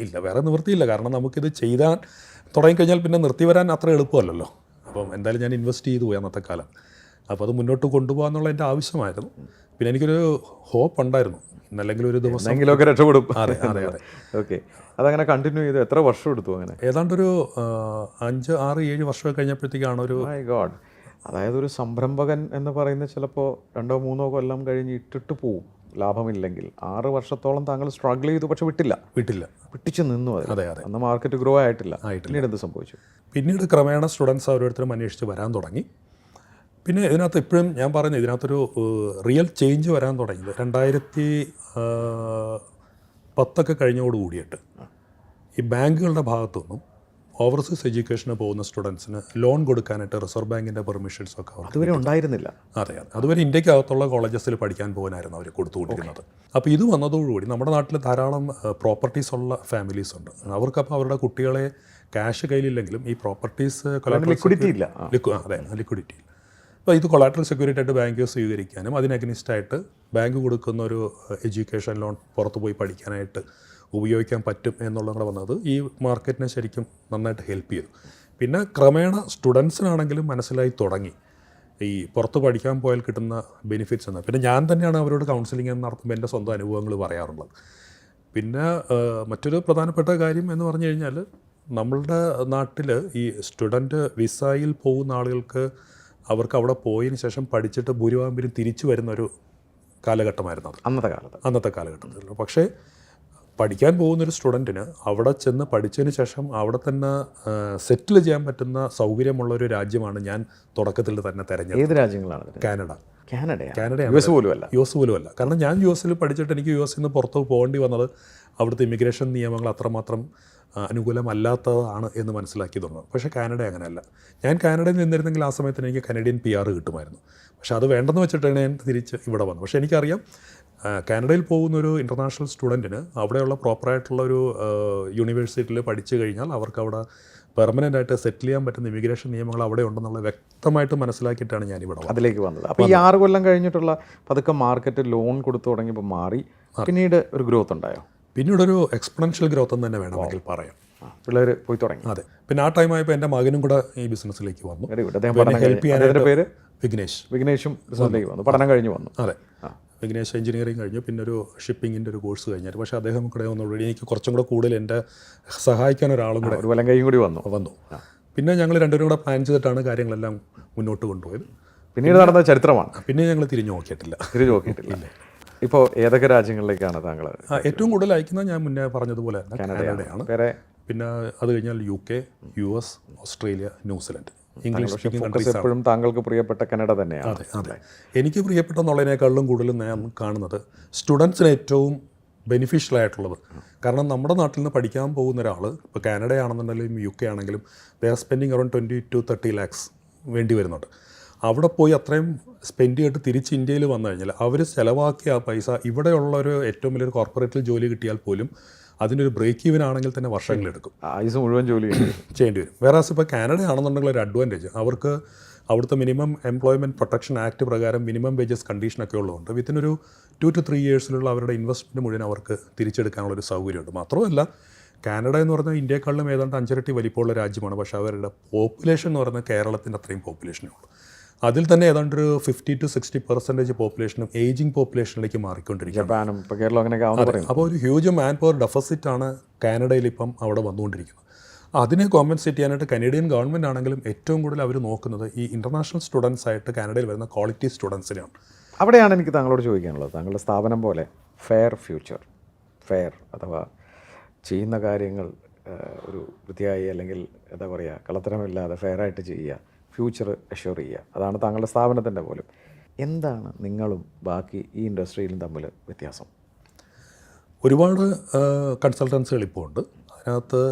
വേറെ നിവൃത്തിയില്ല. കാരണം നമുക്കിത് ചെയ്താൽ തുടങ്ങിക്കഴിഞ്ഞാൽ പിന്നെ നിർത്തി വരാൻ അത്ര എളുപ്പമല്ലല്ലോ. അപ്പം എന്തായാലും ഞാൻ ഇൻവെസ്റ്റ് ചെയ്തു പോയി അന്നത്തെ കാലം. അപ്പോൾ അത് മുന്നോട്ട് കൊണ്ടുപോകാന്നുള്ള എൻ്റെ ആവശ്യമായിരുന്നു. പിന്നെ എനിക്കൊരു ഹോപ്പ് ഉണ്ടായിരുന്നു, ഇന്നല്ലെങ്കിൽ ഒരു ദിവസം എങ്കിലുമൊക്കെ രക്ഷപ്പെടും. അതെ. ഓക്കെ, അതങ്ങനെ കണ്ടിന്യൂ ചെയ്തു. എത്ര വർഷം എടുത്തു അങ്ങനെ? ഏതാണ്ടൊരു 5, 6, 7 വർഷമൊക്കെ കഴിഞ്ഞപ്പോഴത്തേക്കാണ് ഒരു മൈ ഗോഡ്. അതായത് ഒരു സംരംഭകൻ എന്ന് പറയുന്നത് ചിലപ്പോൾ 2 or 3 കൊല്ലം കഴിഞ്ഞ് ഇട്ടിട്ട് പോവും ലാഭമില്ലെങ്കിൽ. 6 വർഷത്തോളം താങ്കൾ സ്ട്രഗിൾ ചെയ്തു, പക്ഷെ പിടിച്ചു നിന്നു. അതെ. അന്ന് മാർക്കറ്റ് ഗ്രോ ആയിട്ടില്ല. പിന്നീട് എന്ത് സംഭവിച്ചു? പിന്നീട് ക്രമേണ സ്റ്റുഡൻസ് ഓരോരുത്തരും അന്വേഷിച്ച് വരാൻ തുടങ്ങി. പിന്നെ ഇതിനകത്ത് ഇപ്പോഴും ഞാൻ പറഞ്ഞു, ഇതിനകത്തൊരു റിയൽ ചേഞ്ച് വരാൻ തുടങ്ങിയത് 2010 കഴിഞ്ഞോടുകൂടിയിട്ട് ഈ ബാങ്കുകളുടെ ഭാഗത്തുനിന്നും ഓവർസീസ് എഡ്യൂക്കേഷന് പോകുന്ന സ്റ്റുഡൻസിന് ലോൺ കൊടുക്കാനായിട്ട് റിസർവ് ബാങ്കിൻ്റെ പെർമിഷൻസ് ഒക്കെ അതുവരെ ഉണ്ടായിരുന്നില്ല. അതെ, അതുവരെ ഇന്ത്യക്കകത്തുള്ള കോളേജസിൽ പഠിക്കാൻ പോകാനായിരുന്നു അവർ കൊടുത്തുകൊണ്ടിരുന്നത്. അപ്പോൾ ഇത് വന്നതോടുകൂടി നമ്മുടെ നാട്ടിൽ ധാരാളം പ്രോപ്പർട്ടീസ് ഉള്ള ഫാമിലീസ് ഉണ്ട്. അവർക്കപ്പോൾ അവരുടെ കുട്ടികളെ ക്യാഷ് കയ്യിലില്ലെങ്കിലും ഈ പ്രോപ്പർട്ടീസ് ലിക്വിഡിറ്റി ഇല്ല. ലിക്വിഡിറ്റി ഇല്ല. അപ്പോൾ ഇത് കൊളാട്രൽ സെക്യൂരിറ്റി ആയിട്ട് ബാങ്ക് സ്വീകരിക്കാനും അതിന് അഗ്നിസ്റ്റായിട്ട് ബാങ്ക് കൊടുക്കുന്ന ഒരു എഡ്യൂക്കേഷൻ ലോൺ പുറത്ത് പോയി പഠിക്കാനായിട്ട് ഉപയോഗിക്കാൻ പറ്റും എന്നുള്ളത് കൂടെ വന്നത് ഈ മാർക്കറ്റിനെ ശരിക്കും നന്നായിട്ട് ഹെൽപ്പ് ചെയ്തു. പിന്നെ ക്രമേണ സ്റ്റുഡൻസിനാണെങ്കിലും മനസ്സിലായി തുടങ്ങി ഈ പുറത്ത് പഠിക്കാൻ പോയാൽ കിട്ടുന്ന ബെനിഫിറ്റ്സ് എന്ന്. പിന്നെ ഞാൻ തന്നെയാണ് അവരോട് കൗൺസിലിംഗ് നടത്തുമ്പോൾ എൻ്റെ സ്വന്തം അനുഭവങ്ങൾ പറയാറുള്ളത്. പിന്നെ മറ്റൊരു പ്രധാനപ്പെട്ട കാര്യം എന്ന് പറഞ്ഞു കഴിഞ്ഞാൽ, നമ്മളുടെ നാട്ടിൽ ഈ സ്റ്റുഡൻറ്റ് വിസയിൽ പോകുന്ന ആളുകൾക്ക് അവർക്ക് അവിടെ പോയതിന് ശേഷം പഠിച്ചിട്ട് ഭൂരിഭാഗം പേരും തിരിച്ചു വരുന്നൊരു കാലഘട്ടമായിരുന്നു അത് അന്നത്തെ കാലഘട്ടത്തിൽ. പക്ഷേ പഠിക്കാൻ പോകുന്നൊരു സ്റ്റുഡൻറ്റിന് അവിടെ ചെന്ന് പഠിച്ചതിന് ശേഷം അവിടെ തന്നെ സെറ്റിൽ ചെയ്യാൻ പറ്റുന്ന സൗകര്യമുള്ളൊരു രാജ്യമാണ് ഞാൻ തുടക്കത്തിൽ തന്നെ തിരഞ്ഞെടുത്തത്. ഏത് രാജ്യങ്ങളാണ്? കാനഡയാണ്. US പോലും അല്ല. കാരണം ഞാൻ US പഠിച്ചിട്ട് എനിക്ക് US നിന്ന് പുറത്ത് പോകേണ്ടി വന്നത് അവിടുത്തെ ഇമിഗ്രേഷൻ നിയമങ്ങൾ അത്രമാത്രം അനുകൂലമല്ലാത്തതാണ് എന്ന് മനസ്സിലാക്കി തുടങ്ങും. പക്ഷേ കാനഡ അങ്ങനെയല്ല. ഞാൻ കാനഡയിൽ നിന്നിരുന്നെങ്കിൽ ആ സമയത്ത് എനിക്ക് കനഡിയൻ PR കിട്ടുമായിരുന്നു. പക്ഷേ അത് വേണ്ടെന്ന് വെച്ചിട്ടാണ് ഞാൻ തിരിച്ച് ഇവിടെ വന്നത്. പക്ഷേ എനിക്കറിയാം കാനഡയിൽ പോകുന്നൊരു ഇൻ്റർനാഷണൽ സ്റ്റുഡൻറ്റിന് അവിടെയുള്ള പ്രോപ്പറായിട്ടുള്ളൊരു യൂണിവേഴ്സിറ്റിയിൽ പഠിച്ചു കഴിഞ്ഞാൽ അവർക്ക് അവിടെ പെർമനൻ്റ് ആയിട്ട് സെറ്റിൽ ചെയ്യാൻ പറ്റുന്ന ഇമിഗ്രേഷൻ നിയമങ്ങൾ അവിടെ ഉണ്ടെന്നുള്ളത് വ്യക്തമായിട്ട് മനസ്സിലാക്കിയിട്ടാണ് ഞാൻ ഇവിടെ അതിലേക്ക് വന്നത്. അപ്പോൾ ഈ 6 കൊല്ലം കഴിഞ്ഞിട്ടുള്ള പതുക്കെ മാർക്കറ്റ് ലോൺ കൊടുത്തു തുടങ്ങിയപ്പോൾ മാറി, പിന്നീട് ഒരു ഗ്രോത്ത് ഉണ്ടായോ? പിന്നീടൊരു എക്സ്പൊണൻഷ്യൽ ഗ്രോത്ത് എന്ന് തന്നെ വേണമെങ്കിൽ പറയാം. പിള്ളേർ പോയി തുടങ്ങി. അതെ. പിന്നെ ആ ടൈമായപ്പോൾ എൻ്റെ മകനും കൂടെ ഈ ബിസിനസ്സിലേക്ക് വന്നു. ഹെൽപ്പ് ചെയ്യാനായിട്ട് പേര് വിഘ്നേഷും ബിസിനസ്സിലേക്ക് വന്നു. പഠനം കഴിഞ്ഞ് വന്നു. അതെ, വിഘ്നേഷ് എഞ്ചിനീയറിംഗ് കഴിഞ്ഞു. പിന്നെ ഒരു ഷിപ്പിങ്ങിൻ്റെ ഒരു കോഴ്സ് കഴിഞ്ഞാൽ. പക്ഷേ അദ്ദേഹം കൂടെ ഒന്നുകൂടി എനിക്ക് കുറച്ചും കൂടെ കൂടുതൽ എൻ്റെ സഹായിക്കാൻ ഒരാളും കൂടെ ഒരു വലം കൈയും കൂടി വന്നു. പിന്നെ ഞങ്ങൾ രണ്ടുപേരും കൂടെ പ്ലാൻ ചെയ്തിട്ടാണ് കാര്യങ്ങളെല്ലാം മുന്നോട്ട് കൊണ്ടുപോയത്. പിന്നീട് നടന്ന ചരിത്രമാണ്. പിന്നെ ഞങ്ങൾ തിരിഞ്ഞു നോക്കിയിട്ടില്ല. ഇപ്പോൾ ഏതൊക്കെ രാജ്യങ്ങളിലേക്കാണ് താങ്കൾ ഏറ്റവും കൂടുതൽ അയക്കുന്നത്? ഞാൻ മുന്നേ പറഞ്ഞതുപോലെ തന്നെ കാനഡയാണ്. പിന്നെ അത് കഴിഞ്ഞാൽ UK, US, Australia, New Zealand. English speaking countries എപ്പോഴും താങ്കൾക്ക് പ്രിയപ്പെട്ട കാനഡ തന്നെയാണ്. അതെ. എനിക്ക് പ്രിയപ്പെട്ടെന്നുള്ളതിനേക്കാളും കൂടുതലും ഞാൻ കാണുന്നത് സ്റ്റുഡൻസിന് ഏറ്റവും ബെനിഫിഷ്യൽ ആയിട്ടുള്ളത്. കാരണം നമ്മുടെ നാട്ടിൽ നിന്ന് പഠിക്കാൻ പോകുന്ന ഒരാൾ ഇപ്പോൾ കാനഡയാണെന്നുണ്ടെങ്കിലും UK ആണെങ്കിലും they are spending around 20 to 30 lakhs വേണ്ടി വരുന്നുണ്ട്. അവിടെ പോയി അത്രയും സ്പെൻഡ് ചെയ്തിട്ട് തിരിച്ച് ഇന്ത്യയിൽ വന്നു കഴിഞ്ഞാൽ അവർ ചിലവാക്കിയ ആ പൈസ ഇവിടെയുള്ളൊരു ഏറ്റവും വലിയൊരു കോർപ്പറേറ്റിൽ ജോലി കിട്ടിയാൽ പോലും അതിൻ്റെ ഒരു ബ്രേക്ക് ഈവൻ ആണെങ്കിൽ തന്നെ വർഷങ്ങളെടുക്കും. ആയുസ് മുഴുവൻ ജോലി ചെയ്യേണ്ടി വരും. വേറെ ഇപ്പോൾ കാനഡ ആണെന്നുണ്ടെങ്കിൽ ഒരു അഡ്വാൻറ്റേജ് അവർക്ക് അവിടുത്തെ മിനിമം എംപ്ലോയ്മെൻറ്റ് പ്രൊട്ടക്ഷൻ ആക്ട് പ്രകാരം മിനിമം വേജസ് കണ്ടീഷനൊക്കെ ഉള്ളതുകൊണ്ട് വിത്തിനൊരു 2 to 3 ഇയേഴ്സിലുള്ള അവരുടെ ഇൻവെസ്റ്റ്മെൻറ്റ് മുഴുവൻ അവർക്ക് തിരിച്ചെടുക്കാനുള്ളൊരു സൗകര്യമുണ്ട്. മാത്രമല്ല കാനഡ എന്ന് പറഞ്ഞാൽ ഇന്ത്യയെക്കാളും ഏതാണ്ട് 5 ഇരട്ടി വലിപ്പമുള്ള രാജ്യമാണ്. പക്ഷേ അവരുടെ പോപ്പുലേഷൻ എന്ന് പറയുന്നത് കേരളത്തിൻ്റെ അത്രയും പോപ്പുലേഷനേ ഉള്ളൂ. അതിൽ തന്നെ ഏതാണ്ട് ഒരു 50 to 60% പോപ്പുലേഷനും ഏജിങ് പോപ്പുലേഷനിലേക്ക് മാറിക്കൊണ്ടിരിക്കുകയാണ്. ജപ്പാനും ഇപ്പോൾ കേരളം അങ്ങനെയൊക്കെ അപ്പോൾ ഒരു ഹ്യൂജ് മാൻ പവർ ഡെഫിസിറ്റാണ് കാനഡയിൽ ഇപ്പം അവിടെ വന്നുകൊണ്ടിരിക്കുന്നത്. അതിനെ കോമ്പൻസേറ്റ് ചെയ്യാനായിട്ട് കനേഡിയൻ ഗവൺമെൻറ് ആണെങ്കിലും ഏറ്റവും കൂടുതൽ അവർ നോക്കുന്നത് ഈ ഇൻ്റർനാഷണൽ സ്റ്റുഡൻസ് ആയിട്ട് കാനഡയിൽ വരുന്ന ക്വാളിറ്റി സ്റ്റുഡൻസിനെയാണ്. അവിടെയാണ് എനിക്ക് താങ്കളോട് ചോദിക്കാനുള്ളത്. താങ്കളുടെ സ്ഥാപനം പോലെ ഫെയർ ഫ്യൂച്ചർ, ഫെയർ അഥവാ ചെയ്യുന്ന കാര്യങ്ങൾ ഒരു വൃത്തിയായി അല്ലെങ്കിൽ എന്താ പറയുക കള്ളത്തരമില്ലാതെ ഫെയറായിട്ട് ചെയ്യുക, ഫ്യൂച്ചർ അഷ്യൂർ ചെയ്യുക, അതാണ് താങ്കളുടെ സ്ഥാപനത്തിൻ്റെ പോലും. എന്താണ് നിങ്ങളും ബാക്കി ഈ ഇൻഡസ്ട്രിയിലും തമ്മിൽ വ്യത്യാസം? ഒരുപാട് കൺസൾട്ടൻസികൾ ഇപ്പോൾ ഉണ്ട്. അതിനകത്ത്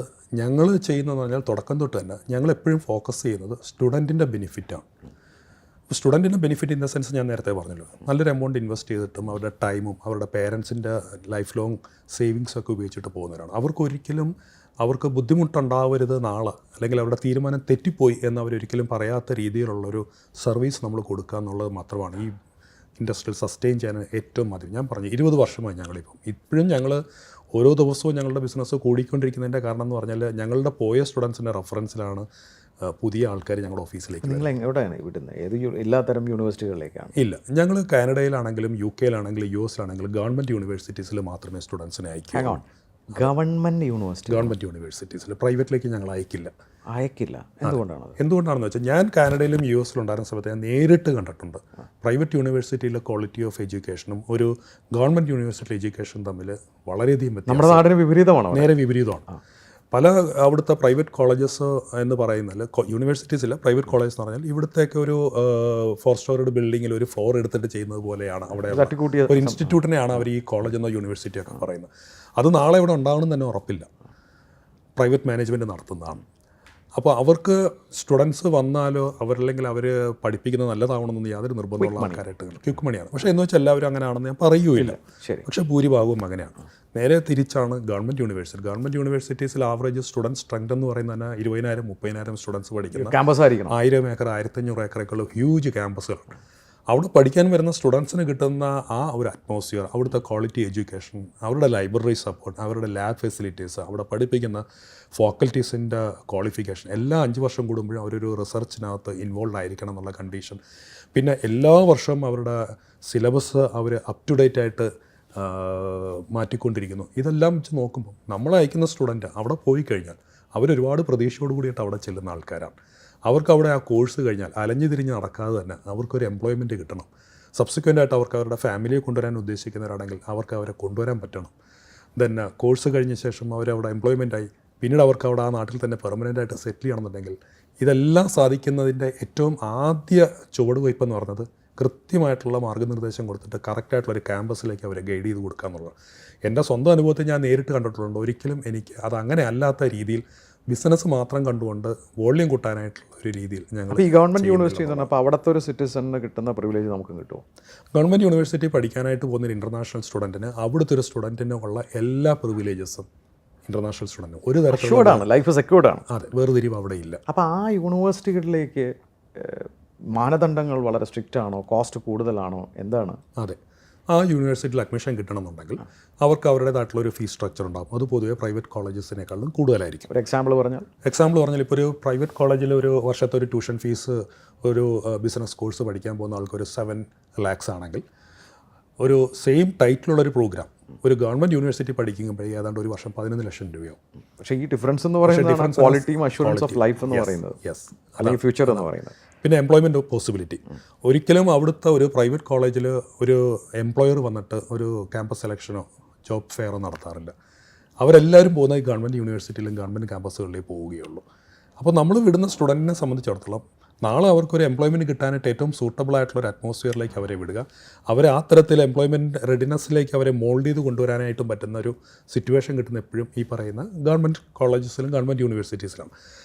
ഞങ്ങൾ ചെയ്യുന്നതെന്ന് പറഞ്ഞാൽ തുടക്കം തൊട്ട് തന്നെ ഞങ്ങൾ എപ്പോഴും ഫോക്കസ് ചെയ്യുന്നത് സ്റ്റുഡൻറ്റിൻ്റെ ബെനിഫിറ്റാണ്. സ്റ്റുഡൻറ്റിൻ്റെ ബെനിഫിറ്റ് ഇൻ ദ സെൻസ് ഞാൻ നേരത്തെ പറഞ്ഞല്ലോ, നല്ലൊരു എമൗണ്ട് ഇൻവെസ്റ്റ് ചെയ്തിട്ടും അവരുടെ ടൈമും അവരുടെ പേരൻസിൻ്റെ ലൈഫ് ലോങ് സേവിങ്സൊക്കെ ഉപയോഗിച്ചിട്ട് പോകുന്നവരാണ്. അവർക്ക് ബുദ്ധിമുട്ടുണ്ടാവരുത് നാളെ, അല്ലെങ്കിൽ അവരുടെ തീരുമാനം തെറ്റിപ്പോയി എന്ന് അവരൊരിക്കലും പറയാത്ത രീതിയിലുള്ളൊരു സർവീസ് നമ്മൾ കൊടുക്കുക എന്നുള്ളത് മാത്രമാണ് ഈ ഇൻഡസ്ട്രിയിൽ സസ്റ്റെയിൻ ചെയ്യാൻ ഏറ്റവും മതി. ഞാൻ പറഞ്ഞു 20 വർഷമായി ഇപ്പോഴും ഞങ്ങൾ ഓരോ ദിവസവും ഞങ്ങളുടെ ബിസിനസ് കൂടിക്കൊണ്ടിരിക്കുന്നതിൻ്റെ കാരണം എന്ന് പറഞ്ഞാൽ ഞങ്ങളുടെ പോയ സ്റ്റുഡൻസിൻ്റെ റെഫറൻസിലാണ് പുതിയ ആൾക്കാർ ഞങ്ങളുടെ ഓഫീസിലേക്ക്. നിങ്ങൾ എവിടെയാണ് വിടുന്നത്? ഏത് എല്ലാത്തരം യൂണിവേഴ്സിറ്റികളിലേക്കാണ്? ഇല്ല, ഞങ്ങൾ കാനഡയിലാണെങ്കിലും UK യിലാണെങ്കിലും US യിലാണെങ്കിലും ഗവൺമെൻറ് യൂണിവേഴ്സിറ്റീസിൽ മാത്രമേ സ്റ്റുഡൻസിനെ അയക്കൂ. ഗവൺമെൻറ് യൂണിവേഴ്സിറ്റീസിൽ പ്രൈവറ്റിലേക്ക് ഞങ്ങൾ അയക്കില്ല. എന്തുകൊണ്ടാണെന്ന് വെച്ചാൽ ഞാൻ കാനഡയിലും US യിലും ഉണ്ടായിരുന്ന സമയത്ത് ഞാൻ നേരിട്ട് കണ്ടിട്ടുണ്ട് പ്രൈവറ്റ് യൂണിവേഴ്സിറ്റിയിലെ ക്വാളിറ്റി ഓഫ് എഡ്യൂക്കേഷനും ഒരു ഗവൺമെൻറ് യൂണിവേഴ്സിറ്റി എഡ്യൂക്കേഷനും തമ്മിൽ വളരെയധികം വ്യത്യാസം. നമ്മുടെ നാടിന് വിപരീതമാണ്, നേരെ വിപരീതമാണ്. പല അവിടുത്തെ പ്രൈവറ്റ് കോളേജസ് എന്ന് പറയുന്നത് യൂണിവേഴ്സിറ്റീസില്ല, പ്രൈവറ്റ് കോളേജ് എന്ന് പറഞ്ഞാൽ ഇവിടുത്തേക്ക് ഒരു 4 സ്റ്റോറിഡ് ബിൽഡിങ്ങിൽ ഒരു ഫ്ലോർ എടുത്തിട്ട് ചെയ്യുന്നത് പോലെയാണ് അവിടെ ഒരു ഇൻസ്റ്റിറ്റ്യൂട്ടിനെയാണ് അവർ ഈ കോളേജ് എന്ന യൂണിവേഴ്സിറ്റി ഒക്കെ പറയുന്നത്. അത് നാളെ ഇവിടെ ഉണ്ടാവണം തന്നെ ഉറപ്പില്ല, പ്രൈവറ്റ് മാനേജ്മെൻറ്റ് നടത്തുന്നതാണ്. അപ്പോൾ അവർക്ക് സ്റ്റുഡൻസ് വന്നാലോ അവരല്ലെങ്കിൽ അവർ പഠിപ്പിക്കുന്നത് നല്ലതാവണമെന്ന് യാതൊരു നിർബന്ധമുള്ള ആൾക്കാരായിട്ട് ക്വിക്ക് മണിയാണ്. പക്ഷേ എന്ന് വെച്ചാൽ എല്ലാവരും അങ്ങനെയാണെന്ന് ഞാൻ പറയുകയില്ല. പക്ഷേ ഭൂരിഭാഗവും അങ്ങനെയാണ്. നേരെ തിരിച്ചാണ് ഗവൺമെൻറ് യൂണിവേഴ്സിറ്റീസിൽ ആവറേജ് സ്റ്റുഡൻറ് സ്ട്രെങ്ത് എന്ന് പറയുന്നത് 20,000-30,000 സ്റ്റുഡൻസ് പഠിക്കുന്ന ക്യാമ്പസ് ആയിരിക്കണം. 1000 ഏക്കർ 1500 ഏക്കറൊക്കെയുള്ള ഹ്യൂജ് ക്യാമ്പസുകളാണ്. അവിടെ പഠിക്കാൻ വരുന്ന സ്റ്റുഡൻസിന് കിട്ടുന്ന ആ ഒരു അറ്റ്മോസ്ഫിയർ, അവിടുത്തെ ക്വാളിറ്റി എഡ്യൂക്കേഷൻ, അവരുടെ ലൈബ്രറി സപ്പോർട്ട്, അവരുടെ ലാബ് ഫെസിലിറ്റീസ്, അവിടെ പഠിപ്പിക്കുന്ന ഫാക്കൽറ്റീസിൻ്റെ ക്വാളിഫിക്കേഷൻ, എല്ലാ 5 വർഷം കൂടുമ്പോഴും അവരൊരു റിസർച്ചിനകത്ത് ഇൻവോൾവ് ആയിരിക്കണം എന്നുള്ള കണ്ടീഷൻ. പിന്നെ എല്ലാ വർഷവും അവരുടെ സിലബസ് അവർ അപ് ടു ഡേറ്റ് ആയിട്ട് മാറ്റിക്കൊണ്ടിരിക്കുന്നു. ഇതെല്ലാം വെച്ച് നോക്കുമ്പോൾ നമ്മൾ അയക്കുന്ന സ്റ്റുഡൻറ്റ് അവിടെ പോയി കഴിഞ്ഞാൽ അവരൊരുപാട് പ്രതീക്ഷയോട് കൂടിയിട്ട് അവിടെ ചെല്ലുന്ന ആൾക്കാരാണ്. അവർക്ക് അവിടെ ആ കോഴ്സ് കഴിഞ്ഞാൽ അലഞ്ഞു തിരിഞ്ഞ് നടക്കാതെ തന്നെ അവർക്കൊരു എംപ്ലോയ്മെൻറ്റ് കിട്ടണം. സബ്സിക്വൻ്റായിട്ട് അവർക്ക് അവരുടെ ഫാമിലിയെ കൊണ്ടുവരാൻ ഉദ്ദേശിക്കുന്നവരാണെങ്കിൽ അവർക്ക് അവരെ കൊണ്ടുവരാൻ പറ്റണം. ദെൻ കോഴ്സ് കഴിഞ്ഞ ശേഷം അവരവിടെ എംപ്ലോയ്മെൻറ്റായി പിന്നീട് അവർക്ക് അവിടെ ആ നാട്ടിൽ തന്നെ പെർമനൻ്റായിട്ട് സെറ്റിൽ ചെയ്യണമെന്നുണ്ടെങ്കിൽ ഇതെല്ലാം സാധിക്കുന്നതിൻ്റെ ഏറ്റവും ആദ്യ ചുവടുവയ്പ് എന്ന് പറഞ്ഞത് കൃത്യമായിട്ടുള്ള മാർഗ്ഗനിർദ്ദേശം കൊടുത്തിട്ട് കറക്റ്റായിട്ടുള്ളൊരു ക്യാമ്പസിലേക്ക് അവരെ ഗൈഡ് ചെയ്ത് കൊടുക്കുക എന്നുള്ളത്. എൻ്റെ സ്വന്തം അനുഭവത്തിൽ ഞാൻ നേരിട്ട് കണ്ടിട്ടുണ്ട്. ഒരിക്കലും എനിക്ക് അതങ്ങനെ അല്ലാത്ത രീതിയിൽ ബിസിനസ് മാത്രം കണ്ടുകൊണ്ട് വോള്യം കൂട്ടാനായിട്ടുള്ള ഒരു രീതിയിൽ ഞങ്ങൾ ഈ ഗവൺമെൻറ് യൂണിവേഴ്സിറ്റി എന്ന് പറഞ്ഞാൽ അപ്പോൾ അവിടുത്തെ ഒരു സിറ്റിസണിന് കിട്ടുന്ന പ്രിവിലേജ് നമുക്ക് കിട്ടുമോ? ഗവൺമെൻറ് യൂണിവേഴ്സിറ്റി പഠിക്കാനായിട്ട് പോകുന്നൊരു ഇൻ്റർനാഷണൽ സ്റ്റുഡൻറ്റിന് അവിടുത്തെ ഒരു സ്റ്റുഡൻറ്റിന് ഉള്ള എല്ലാ പ്രിവിലേജസും ഇൻ്റർനാഷണൽ സ്റ്റുഡൻറ്റിന് ഒരു തരത്തിലുള്ള ലൈഫ് സെക്യൂർഡാണ്. അതെ, വേർതിരിവ് അവിടെ ഇല്ല. അപ്പോൾ ആ യൂണിവേഴ്സിറ്റികളിലേക്ക് മാനദണ്ഡങ്ങൾ വളരെ സ്ട്രിക്റ്റ് ആണോ, കോസ്റ്റ് കൂടുതലാണോ, എന്താണ്? അതെ, ആ യൂണിവേഴ്സിറ്റിയിൽ അഡ്മിഷൻ കിട്ടണമെന്നുണ്ടെങ്കിൽ അവർക്ക് അവരുടേതായിട്ടുള്ളൊരു ഫീസ് സ്ട്രക്ചർ ഉണ്ടാകും. അത് പൊതുവെ പ്രൈവറ്റ് കോളേജസിനേക്കാളും കൂടുതലായിരിക്കും. ഒരു എക്സാമ്പിൾ പറഞ്ഞാൽ ഇപ്പോൾ ഒരു പ്രൈവറ്റ് കോളേജിൽ ഒരു വർഷത്തെ ഒരു ട്യൂഷൻ ഫീസ് ഒരു ബിസിനസ് കോഴ്സ് പഠിക്കാൻ പോകുന്ന ആൾക്കൊരു 7 lakhs ആണെങ്കിൽ ഒരു സെയിം ടൈറ്റിലുള്ളൊരു പ്രോഗ്രാം ഒരു ഗവൺമെൻറ് യൂണിവേഴ്സിറ്റി പഠിക്കുമ്പോൾ ഏതാണ്ട് ഒരു വർഷം 11 ലക്ഷം രൂപയാവും. പക്ഷേ ഈ ഡിഫറൻസ് എന്ന് പറയുന്നത് ക്വാളിറ്റിയും അഷ്വറൻസ് ഓഫ് ലൈഫ് എന്ന് പറയുന്നത്, അല്ലെങ്കിൽ ഫ്യൂച്ചർ എന്ന് പറയുന്നത്. പിന്നെ എംപ്ലോയ്മെൻറ്റ് പോസിബിലിറ്റി. ഒരിക്കലും അവിടുത്തെ ഒരു പ്രൈവറ്റ് കോളേജിൽ ഒരു എംപ്ലോയർ വന്നിട്ട് ഒരു ക്യാമ്പസ് സെലക്ഷനോ ജോബ് ഫെയറോ നടത്താറില്ല. അവരെല്ലാവരും പോകുന്ന ഈ ഗവൺമെൻറ് യൂണിവേഴ്സിറ്റിയിലും ഗവൺമെൻറ് ക്യാമ്പസുകളിലേ പോവുകയുള്ളൂ. അപ്പോൾ നമ്മൾ വിടുന്ന സ്റ്റുഡൻറ്റിനെ സംബന്ധിച്ചിടത്തോളം നാളെ അവർക്കൊരു എംപ്ലോയ്മെൻറ്റ് കിട്ടാനായിട്ട് ഏറ്റവും സൂട്ടബിൾ ആയിട്ടുള്ളൊരു അറ്റ്മോസ്ഫിയറിലേക്ക് അവരെ വിടുക, അവരെ ആ തരത്തിൽ എംപ്ലോയ്മെൻറ്റ് റെഡിനെസ്സിലേക്ക് അവരെ മോൾഡ് ചെയ്ത് കൊണ്ടുവരാനായിട്ടും പറ്റുന്ന ഒരു സിറ്റുവേഷൻ കിട്ടുന്ന എപ്പോഴും ഈ പറയുന്ന ഗവൺമെൻറ് കോളേജസിലും ഗവൺമെൻറ് യൂണിവേഴ്സിറ്റീസിലാണ്.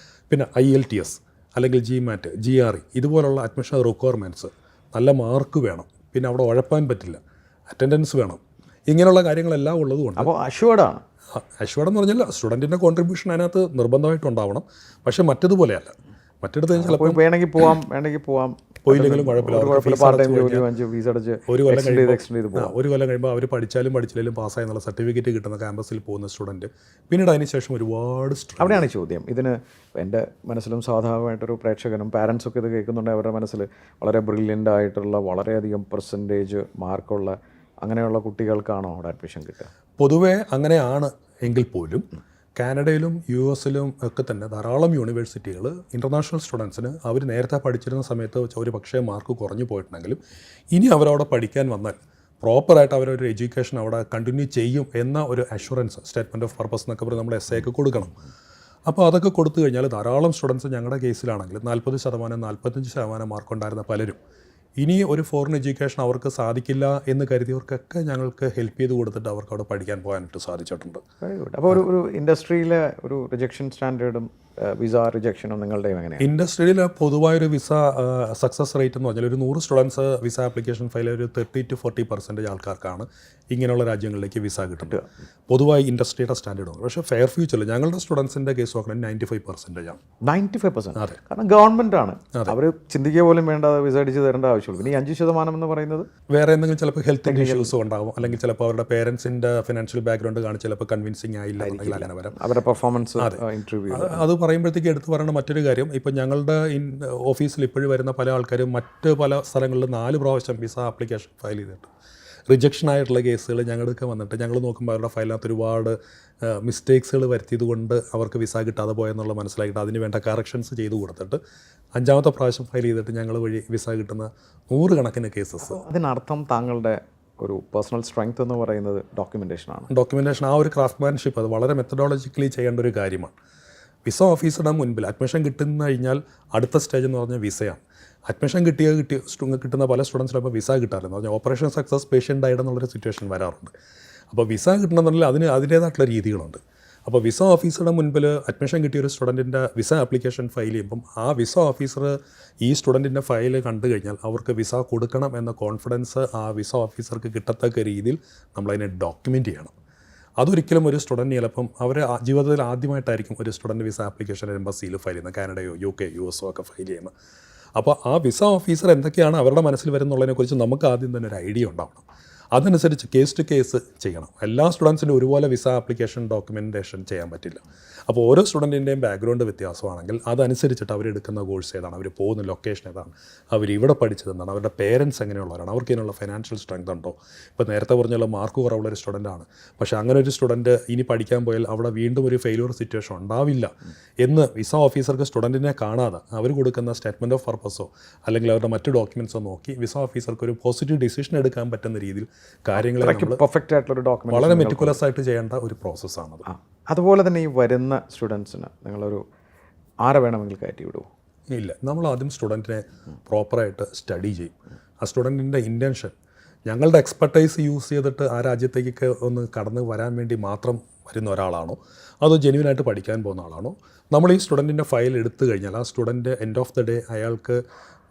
പിന്നെ IELTS അല്ലെങ്കിൽ GMAT, GRE ഇതുപോലുള്ള അഡ്മിഷൻ റിക്വയർമെൻറ്റ്സ്, നല്ല മാർക്ക് വേണം, പിന്നെ അവിടെ ഉഴപ്പാൻ പറ്റില്ല, അറ്റൻഡൻസ് വേണം, ഇങ്ങനെയുള്ള കാര്യങ്ങളെല്ലാം ഉള്ളതുകൊണ്ട് അപ്പോൾ അഷ്വേർഡാണ്. അഷ്വേർഡ് എന്ന് പറഞ്ഞാൽ സ്റ്റുഡൻറ്റിൻ്റെ കോൺട്രിബ്യൂഷൻ അതിനകത്ത് നിർബന്ധമായിട്ടുണ്ടാവണം. പക്ഷേ മറ്റതുപോലെയല്ല. മറ്റിടത്ത് ചിലപ്പോൾ വേണമെങ്കിൽ പോവാം പോയില്ലെങ്കിലും കുഴപ്പമില്ല, പാർട്ട് ടൈം ജോലി വാങ്ങിച്ച് ഫീസ് അടച്ച് ഒരു കൊല്ലം extend ചെയ്ത് കഴിയുമ്പോൾ ഒരു കൊല്ലം കഴിയുമ്പോൾ അവർ പഠിച്ചാലും പാസ്സായി എന്നുള്ള സർട്ടിഫിക്കറ്റ് കിട്ടുന്ന ക്യാമ്പസിൽ പോകുന്ന സ്റ്റുഡൻറ്റ് പിന്നീട് അതിന് ശേഷം ഒരുപാട് അവിടെയാണ് ചോദ്യം. ഇതിന് എൻ്റെ മനസ്സിലും സാധാരണമായിട്ടൊരു പ്രേക്ഷകനും പാരൻസൊക്കെ ഇത് കേൾക്കുന്നുണ്ടെങ്കിൽ അവരുടെ മനസ്സിൽ വളരെ ബ്രില്യൻ്റ് ആയിട്ടുള്ള വളരെയധികം പെർസെൻറ്റേജ് മാർക്കുള്ള അങ്ങനെയുള്ള കുട്ടികൾക്കാണോ അവിടെ അഡ്മിഷൻ കിട്ടുക? പൊതുവേ അങ്ങനെയാണ് എങ്കിൽ പോലും കാനഡയിലും യു എസിലും ഒക്കെ തന്നെ ധാരാളം യൂണിവേഴ്സിറ്റികൾ ഇൻ്റർനാഷണൽ സ്റ്റുഡൻസിന് അവർ നേരത്തെ പഠിച്ചിരുന്ന സമയത്ത് ഒരു പക്ഷേ മാർക്ക് കുറഞ്ഞു പോയിട്ടുണ്ടെങ്കിലും ഇനി അവരവിടെ പഠിക്കാൻ വന്നാൽ പ്രോപ്പറായിട്ട് അവരൊരു എഡ്യൂക്കേഷൻ അവിടെ കണ്ടിന്യൂ ചെയ്യും എന്ന ഒരു അഷുറൻസ്, സ്റ്റേറ്റ്മെൻറ്റ് ഓഫ് പർപ്പസ് എന്നൊക്കെ പറഞ്ഞ് നമ്മൾ എസ് ഒക്കെ കൊടുക്കണം. അപ്പോൾ അതൊക്കെ കൊടുത്തു കഴിഞ്ഞാൽ ധാരാളം സ്റ്റുഡൻസ് ഞങ്ങളുടെ കേസിലാണെങ്കിൽ 40%, 45% മാർക്കുണ്ടായിരുന്ന പലരും ഇനി ഒരു ഫോറിൻ എഡ്യൂക്കേഷൻ അവർക്ക് സാധിക്കില്ല എന്ന് കരുതിയവർക്കൊക്കെ ഞങ്ങൾക്ക് ഹെൽപ്പ് ചെയ്ത് കൊടുത്തിട്ട് അവർക്ക് അവിടെ പഠിക്കാൻ പോകാനായിട്ട് സാധിച്ചിട്ടുണ്ട്. Very good. അപ്പോൾ ഒരു ഇൻഡസ്ട്രിയിലെ ഒരു റിജക്ഷൻ സ്റ്റാൻഡേർഡും വിസ റിജക്ഷനും നിങ്ങളുടെ എങ്ങനെയാണ്? ഇൻഡസ്ട്രിയിൽ പൊതുവായൊരു വിസ സക്സസ് റേറ്റ് എന്ന് പറഞ്ഞാൽ ഒരു 100 സ്റ്റുഡൻസ് വിസ ആപ്ലിക്കേഷൻ ഫയൽ ഒരു 30 to 40% ആൾക്കാർക്കാണ് ഇങ്ങനെയുള്ള രാജ്യങ്ങളിലേക്ക് വിസ കിട്ടുന്നത്. പൊതുവായി ഇൻഡസ്ട്രിയുടെ സ്റ്റാൻഡേർഡ് ഉണ്ട്. പക്ഷേ ഫെയർ ഫ്യൂച്ചറിൽ ഞങ്ങളുടെ സ്റ്റുഡൻസിൻ്റെ കേസ് നോക്കണമെങ്കിൽ 95% ആണ്. 95%? അതെ. കാരണം ഗവൺമെൻറ് ആണ്, അവർ ചിന്തിക്കുക പോലും വേണ്ട, വിസ അടിച്ച് തരേണ്ട ആവശ്യമുള്ളൂ. പിന്നെ ഈ 5% എന്ന് പറയുന്നത് വേറെ എന്തെങ്കിലും ചിലപ്പോൾ ഹെൽത്ത് ഇഷ്യൂസും ഉണ്ടാകും, അല്ലെങ്കിൽ ചിലപ്പോൾ അവരുടെ പേരൻസിൻ്റെ ഫിനാൻഷ്യൽ ബാക്ക്ഗ്രൗണ്ട് കാണി ചിലപ്പോൾ കൺവിൻസിങ് ആയില്ല എന്നുണ്ടെങ്കിൽ അങ്ങനെ വരാം. അവരുടെ പെർഫോമൻസ് ഇൻ്റർവ്യൂ അത് പറയുമ്പോഴത്തേക്ക് എടുത്തു പറയുന്ന മറ്റൊരു കാര്യം, ഇപ്പം ഞങ്ങളുടെ ഓഫീസിൽ ഇപ്പോഴും വരുന്ന പല ആൾക്കാരും മറ്റ് പല സ്ഥലങ്ങളിൽ 4 പ്രാവശ്യം വിസ ആപ്ലിക്കേഷൻ ഫയൽ ചെയ്തിട്ട് റിജക്ഷൻ ആയിട്ടുള്ള കേസുകൾ ഞങ്ങൾക്ക് വന്നിട്ട് ഞങ്ങൾ നോക്കുമ്പോൾ അവരുടെ ഫയലിനകത്ത് ഒരുപാട് മിസ്റ്റേക്സുകൾ വരുത്തിയത് കൊണ്ട് അവർക്ക് വിസ കിട്ടാതെ പോയെന്നുള്ള മനസ്സിലാക്കിയിട്ട് അതിന് വേണ്ട കറക്ഷൻസ് ചെയ്ത് കൊടുത്തിട്ട് 5ാമത്തെ പ്രാവശ്യം ഫയൽ ചെയ്തിട്ട് ഞങ്ങൾ വഴി വിസ കിട്ടുന്ന 100 കണക്കിന് കേസസ്. അതിനർത്ഥം താങ്കളുടെ ഒരു പേഴ്സണൽ സ്ട്രെങ്ത് എന്ന് പറയുന്നത് ഡോക്യുമെൻറ്റേഷനാണ്. ഡോക്യുമെൻറ്റേഷൻ, ആ ഒരു ക്രാഫ്റ്റ്മാൻഷിപ്പ്, അത് വളരെ മെത്തഡോളജിക്കലി ചെയ്യേണ്ട ഒരു കാര്യമാണ്. വിസ ഓഫീസറുടെ മുൻപിൽ അഡ്മിഷൻ കിട്ടുന്ന കഴിഞ്ഞാൽ അടുത്ത സ്റ്റേജ് എന്ന് പറഞ്ഞാൽ വിസയാണ്. അഡ്മിഷൻ കിട്ടുന്ന പല സ്റ്റുഡൻസിനും അപ്പോൾ വിസ കിട്ടാറില്ല എന്ന് പറഞ്ഞാൽ ഓപ്പറേഷൻ സക്സസ് പേഷ്യൻ്റ് ആയിട്ട് എന്നുള്ളൊരു സിറ്റുവേഷൻ വരാറുണ്ട്. അപ്പോൾ വിസ കിട്ടണമെന്നുണ്ടെങ്കിൽ അതിന് അതിൻ്റേതായിട്ടുള്ള രീതികളുണ്ട്. അപ്പോൾ വിസ ഓഫീസറുടെ മുൻപിൽ അഡ്മിഷൻ കിട്ടിയ ഒരു സ്റ്റുഡൻറ്റിൻ്റെ വിസ ആപ്ലിക്കേഷൻ ഫയൽ ചെയ്യുമ്പം ആ വിസ ഓഫീസർ ഈ സ്റ്റുഡൻറ്റിൻ്റെ ഫയൽ കണ്ടു കഴിഞ്ഞാൽ അവർക്ക് വിസ കൊടുക്കണം എന്ന കോൺഫിഡൻസ് ആ വിസ ഓഫീസർക്ക് കിട്ടത്തക്ക രീതിയിൽ നമ്മളതിനെ ഡോക്യുമെൻ്റ് ചെയ്യണം. അതൊരിക്കലും ഒരു സ്റ്റുഡൻറ്റ് ചിലപ്പം അവർ ജീവിതത്തിൽ ആദ്യമായിട്ടായിരിക്കും ഒരു സ്റ്റുഡൻറ്റ് വിസ ആപ്ലിക്കേഷൻ എംബസിയിൽ ഫയൽ ചെയ്യുന്നത്, കാനഡയോ UK US ഒക്കെ ഫയൽ ചെയ്യുന്നത്. അപ്പോൾ ആ വിസ ഓഫീസർ എന്തൊക്കെയാണ് അവരുടെ മനസ്സിൽ വരുന്നുള്ളതിനെക്കുറിച്ച് നമുക്ക് ആദ്യം തന്നെ ഒരു ഐഡിയ ഉണ്ടാവണം. അതനുസരിച്ച് കേസ് ടു കേസ് ചെയ്യണം. എല്ലാ സ്റ്റുഡൻസിനും ഒരുപോലെ വിസ ആപ്ലിക്കേഷൻ ഡോക്യുമെൻറ്റേഷൻ ചെയ്യാൻ പറ്റില്ല. അപ്പോൾ ഓരോ സ്റ്റുഡൻറ്റിൻ്റെയും ബാക്ക്ഗ്രൗണ്ട് വ്യത്യാസമാണെങ്കിൽ അതനുസരിച്ചിട്ട് അവരെടുക്കുന്ന കോഴ്സ് ഏതാണ്, അവർ പോകുന്ന ലൊക്കേഷൻ ഏതാണ്, അവരിവിടെ പഠിച്ചത് എന്താണ്, അവരുടെ പേരൻസ് എങ്ങനെയുള്ളവരാണ്, അവർക്ക് ഇതിനുള്ള ഫൈനാൻഷ്യൽ സ്ട്രെങ്ത് ഉണ്ടോ. ഇപ്പോൾ നേരത്തെ പറഞ്ഞുള്ള മാർക്ക് കുറവുള്ളൊരു സ്റ്റുഡൻ്റാണ്, പക്ഷേ അങ്ങനെ ഒരു സ്റ്റുഡൻറ്റ് ഇനി പഠിക്കാൻ പോയാൽ അവിടെ വീണ്ടും ഒരു ഫെയിലിയർ സിറ്റുവേഷൻ ഉണ്ടാവില്ല എന്ന് വിസ ഓഫീസർക്ക് സ്റ്റുഡൻറ്റിനെ കാണാതെ അവർ കൊടുക്കുന്ന സ്റ്റേറ്റ്മെൻറ്റ് ഓഫ് പർപ്പസോ അല്ലെങ്കിൽ അവരുടെ മറ്റു ഡോക്യുമെൻറ്റ്സോ നോക്കി വിസ ഓഫീസർക്ക് ഒരു പോസിറ്റീവ് ഡിസിഷൻ എടുക്കാൻ പറ്റുന്ന രീതിയിൽ കാര്യങ്ങളെ പെർഫെക്റ്റ് ആയിട്ടുള്ള ഡോക്യുമെന്റ് വളരെ മെറ്റിക്കുലസ് ആയിട്ട് ചെയ്യേണ്ട ഒരു പ്രോസസ്സാണത്. അതുപോലെ തന്നെ ഈ വരുന്ന സ്റ്റുഡൻസിന് നിങ്ങളൊരു ആരെ വേണമെങ്കിൽ കയറ്റി വിടുമോ? ഇല്ല, നമ്മൾ ആദ്യം സ്റ്റുഡൻറ്റിനെ പ്രോപ്പറായിട്ട് സ്റ്റഡി ചെയ്യും. ആ സ്റ്റുഡൻറ്റിൻ്റെ ഇൻറ്റൻഷൻ, ഞങ്ങളുടെ എക്സ്പെർട്ടൈസ് യൂസ് ചെയ്തിട്ട് ആ രാജ്യത്തേക്കൊക്കെ ഒന്ന് കടന്ന് വരാൻ വേണ്ടി മാത്രം വരുന്ന ഒരാളാണോ അതോ ജെന്യുവനായിട്ട് പഠിക്കാൻ പോകുന്ന ആളാണോ. നമ്മൾ ഈ സ്റ്റുഡൻറ്റിൻ്റെ ഫയൽ എടുത്തു കഴിഞ്ഞാൽ ആ student end of the day അയാൾക്ക്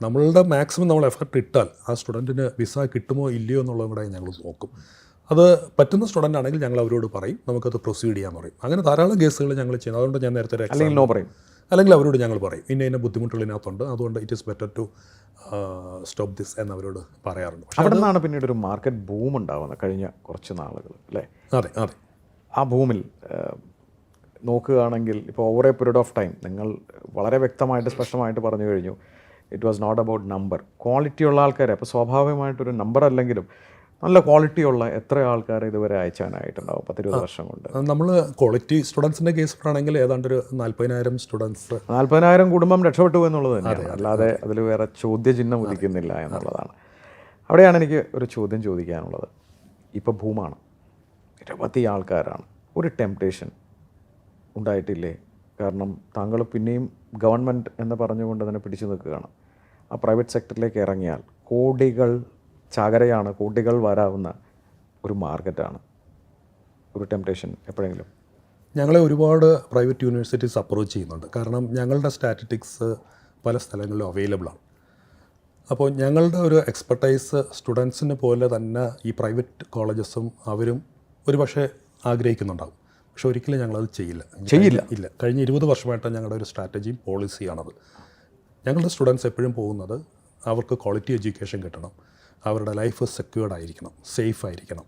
നമ്മളുടെ മാക്സിമം നമ്മൾ എഫർട്ട് ഇട്ടാൽ ആ സ്റ്റുഡൻറ്റിന് വിസ കിട്ടുമോ ഇല്ലയോ എന്നുള്ളതും കൂടെ ഞങ്ങൾ നോക്കും. അത് പറ്റുന്ന സ്റ്റുഡൻ്റ് ആണെങ്കിൽ ഞങ്ങൾ അവരോട് പറയും നമുക്കത് പ്രൊസീഡ് ചെയ്യാൻ പറയും. അങ്ങനെ ധാരാളം കേസുകൾ ഞങ്ങൾ ചെയ്യുന്നത്. അതുകൊണ്ട് ഞാൻ നേരത്തെ അല്ലെങ്കിൽ നോ പറയും, അല്ലെങ്കിൽ അവരോട് ഞങ്ങൾ പറയും ഇന്ന ബുദ്ധിമുട്ടുകൾ ഇതിനകത്തുണ്ട്, അതുകൊണ്ട് it is better to stop this എന്നവരോട് പറയാറുണ്ട്. അവിടെ നിന്നാണ് പിന്നീട് ഒരു മാർക്കറ്റ് ബൂം ഉണ്ടാവുന്നത് കഴിഞ്ഞ കുറച്ച് നാളുകൾ അല്ലേ? അതെ അതെ. ആ ബൂമിൽ നോക്കുകയാണെങ്കിൽ ഇപ്പോൾ over a period of time നിങ്ങൾ വളരെ വ്യക്തമായിട്ട് സ്പഷ്ടമായിട്ട് പറഞ്ഞു കഴിഞ്ഞു, it was not about number, ക്വാളിറ്റിയുള്ള ആൾക്കാരെ. അപ്പോൾ സ്വാഭാവികമായിട്ടൊരു നമ്പർ അല്ലെങ്കിലും നല്ല ക്വാളിറ്റിയുള്ള എത്ര ആൾക്കാർ ഇതുവരെ അയച്ചാനായിട്ടുണ്ടാവും 10-20 വർഷം കൊണ്ട്? നമ്മൾ ക്വാളിറ്റി സ്റ്റുഡൻസിൻ്റെ കേസ് ആണെങ്കിൽ ഏതാണ്ട് ഒരു 40,000 സ്റ്റുഡൻസ്, 40,000 കുടുംബം രക്ഷപ്പെട്ടു എന്നുള്ളത് തന്നെയാണ്, അല്ലാതെ അതിൽ വേറെ ചോദ്യചിഹ്നം ഉദിക്കുന്നില്ല എന്നുള്ളതാണ്. അവിടെയാണ് എനിക്ക് ഒരു ചോദ്യം ചോദിക്കാനുള്ളത്. ഇപ്പോൾ ഭൂമാണ്, നിരവധി ആൾക്കാരാണ്, ഒരു ടെംപ്ടേഷൻ ഉണ്ടായിട്ടില്ലേ? കാരണം താങ്കൾ പിന്നെയും ഗവൺമെൻറ് എന്ന് പറഞ്ഞുകൊണ്ട് തന്നെ പിടിച്ചു നിൽക്കുകയാണ്. ആ പ്രൈവറ്റ് സെക്ടറിലേക്ക് ഇറങ്ങിയാൽ കോടികൾ ചാകരയാണ്, കോടികൾ വരാവുന്ന ഒരു മാർക്കറ്റാണ്. ഒരു ടെംപ്ടേഷൻ എപ്പോഴെങ്കിലും? ഞങ്ങളെ ഒരുപാട് പ്രൈവറ്റ് യൂണിവേഴ്സിറ്റീസ് അപ്രോച്ച് ചെയ്യുന്നുണ്ട്. കാരണം ഞങ്ങളുടെ സ്റ്റാറ്റിസ്റ്റിക്സ് പല സ്ഥലങ്ങളിലും അവൈലബിൾ ആണ്. അപ്പോൾ ഞങ്ങളുടെ ഒരു എക്സ്പെർട്ടൈസ് സ്റ്റുഡൻസിന് പോലെ തന്നെ ഈ പ്രൈവറ്റ് കോളേജസും അവരും ഒരുപക്ഷെ ആഗ്രഹിക്കുന്നുണ്ടാകും. പക്ഷെ ഒരിക്കലും ഞങ്ങളത് ചെയ്യില്ല. കഴിഞ്ഞ 20 വർഷമായിട്ട് ഞങ്ങളുടെ ഒരു സ്ട്രാറ്റജിയും പോളിസിയാണത്. ഞങ്ങളുടെ സ്റ്റുഡൻസ് എപ്പോഴും പോകുന്നത് അവർക്ക് ക്വാളിറ്റി എഡ്യൂക്കേഷൻ കിട്ടണം, അവരുടെ ലൈഫ് സെക്യൂർഡ് ആയിരിക്കണം, സേഫ് ആയിരിക്കണം.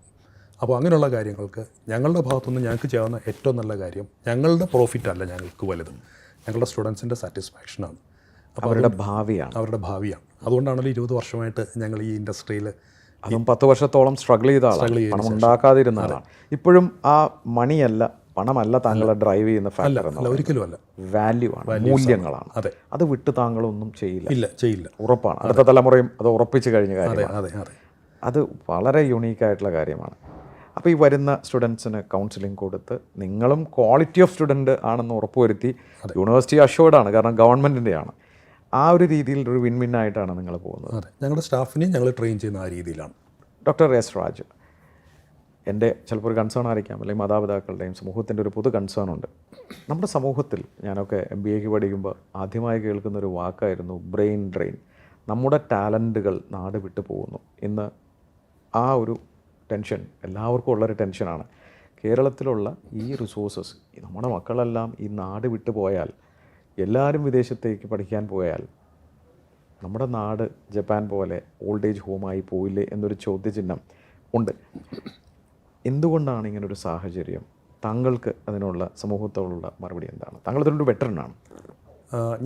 അപ്പോൾ അങ്ങനെയുള്ള കാര്യങ്ങൾക്ക് ഞങ്ങളുടെ ഭാഗത്തുനിന്ന് ഞങ്ങൾക്ക് ചെയ്യാവുന്ന ഏറ്റവും നല്ല കാര്യം, ഞങ്ങളുടെ പ്രോഫിറ്റ് അല്ല ഞങ്ങൾക്ക് വലുത്, ഞങ്ങളുടെ സ്റ്റുഡൻസിൻ്റെ സാറ്റിസ്ഫാക്ഷനാണ്. അപ്പോൾ അവരുടെ ഭാവിയാണ്. അതുകൊണ്ടാണല്ലോ 20 വർഷമായിട്ട് ഞങ്ങൾ ഈ ഇൻഡസ്ട്രിയിൽ, അതും 10 വർഷത്തോളം സ്ട്രഗിൾ ചെയ്ത ആളാണ്, പണം ഉണ്ടാക്കാതിരുന്ന ആളാണ്. ഇപ്പോഴും ആ മണിയല്ല, പണമല്ല താങ്കളെ ഡ്രൈവ് ചെയ്യുന്ന ഫാക്ടർ, ഒരിക്കലും അല്ല, വാല്യൂ ആണ്, മൂല്യങ്ങളാണ്. അതെ, അത് വിട്ട് താങ്കളൊന്നും ചെയ്യില്ല, ഉറപ്പാണ്. അടുത്ത തലമുറയും അത് ഉറപ്പിച്ച് കഴിഞ്ഞ കാര്യമാണ്. അത് വളരെ യുണീക്കായിട്ടുള്ള കാര്യമാണ്. അപ്പോൾ ഈ വരുന്ന സ്റ്റുഡൻസിന് കൗൺസിലിംഗ് കൊടുത്ത് നിങ്ങളും ക്വാളിറ്റി ഓഫ് സ്റ്റുഡൻറ്റ് ആണെന്ന് ഉറപ്പുവരുത്തി, യൂണിവേഴ്സിറ്റി അഷ്വേർഡാണ്, കാരണം ഗവൺമെൻറ്റിൻ്റെയാണ്, ആ ഒരു രീതിയിൽ ഒരു വിൻ വിൻ ആയിട്ടാണ് നിങ്ങൾ പോകുന്നത്. അതെ, ഞങ്ങളുടെ സ്റ്റാഫിനെയും ഞങ്ങൾ ട്രെയിൻ ചെയ്യുന്ന ആ രീതിയിലാണ്. ഡോക്ടർ എസ് രാജ്, എൻ്റെ ചിലപ്പോൾ ഒരു കൺസേൺ ആയിരിക്കാം, അല്ലെങ്കിൽ മാതാപിതാക്കളുടെയും സമൂഹത്തിൻ്റെ ഒരു പൊതു കൺസേൺ ഉണ്ട്. നമ്മുടെ സമൂഹത്തിൽ ഞാനൊക്കെ MBAക്ക് പഠിക്കുമ്പോൾ ആദ്യമായി കേൾക്കുന്നൊരു വാക്കായിരുന്നു ബ്രെയിൻ ഡ്രെയിൻ. നമ്മുടെ ടാലൻറ്റുകൾ നാട് വിട്ടു പോകുന്നു. ഇന്ന് ആ ഒരു ടെൻഷൻ എല്ലാവർക്കും ഉള്ളൊരു ടെൻഷനാണ്. കേരളത്തിലുള്ള ഈ റിസോഴ്സസ്, നമ്മുടെ മക്കളെല്ലാം ഈ നാട് വിട്ടു പോയാൽ, എല്ലാവരും വിദേശത്തേക്ക് പഠിക്കാൻ പോയാൽ, നമ്മുടെ നാട് ജപ്പാൻ പോലെ ഓൾഡ് ഏജ് ഹോമായി പോയില്ലേ എന്നൊരു ചോദ്യചിഹ്നം ഉണ്ട്. എന്തുകൊണ്ടാണ് ഇങ്ങനൊരു സാഹചര്യം? താങ്കൾക്ക് അതിനുള്ള സമൂഹത്തോടുള്ള മറുപടി എന്താണ്? താങ്കൾ ഇതിനൊരു വെറ്ററനാണ്.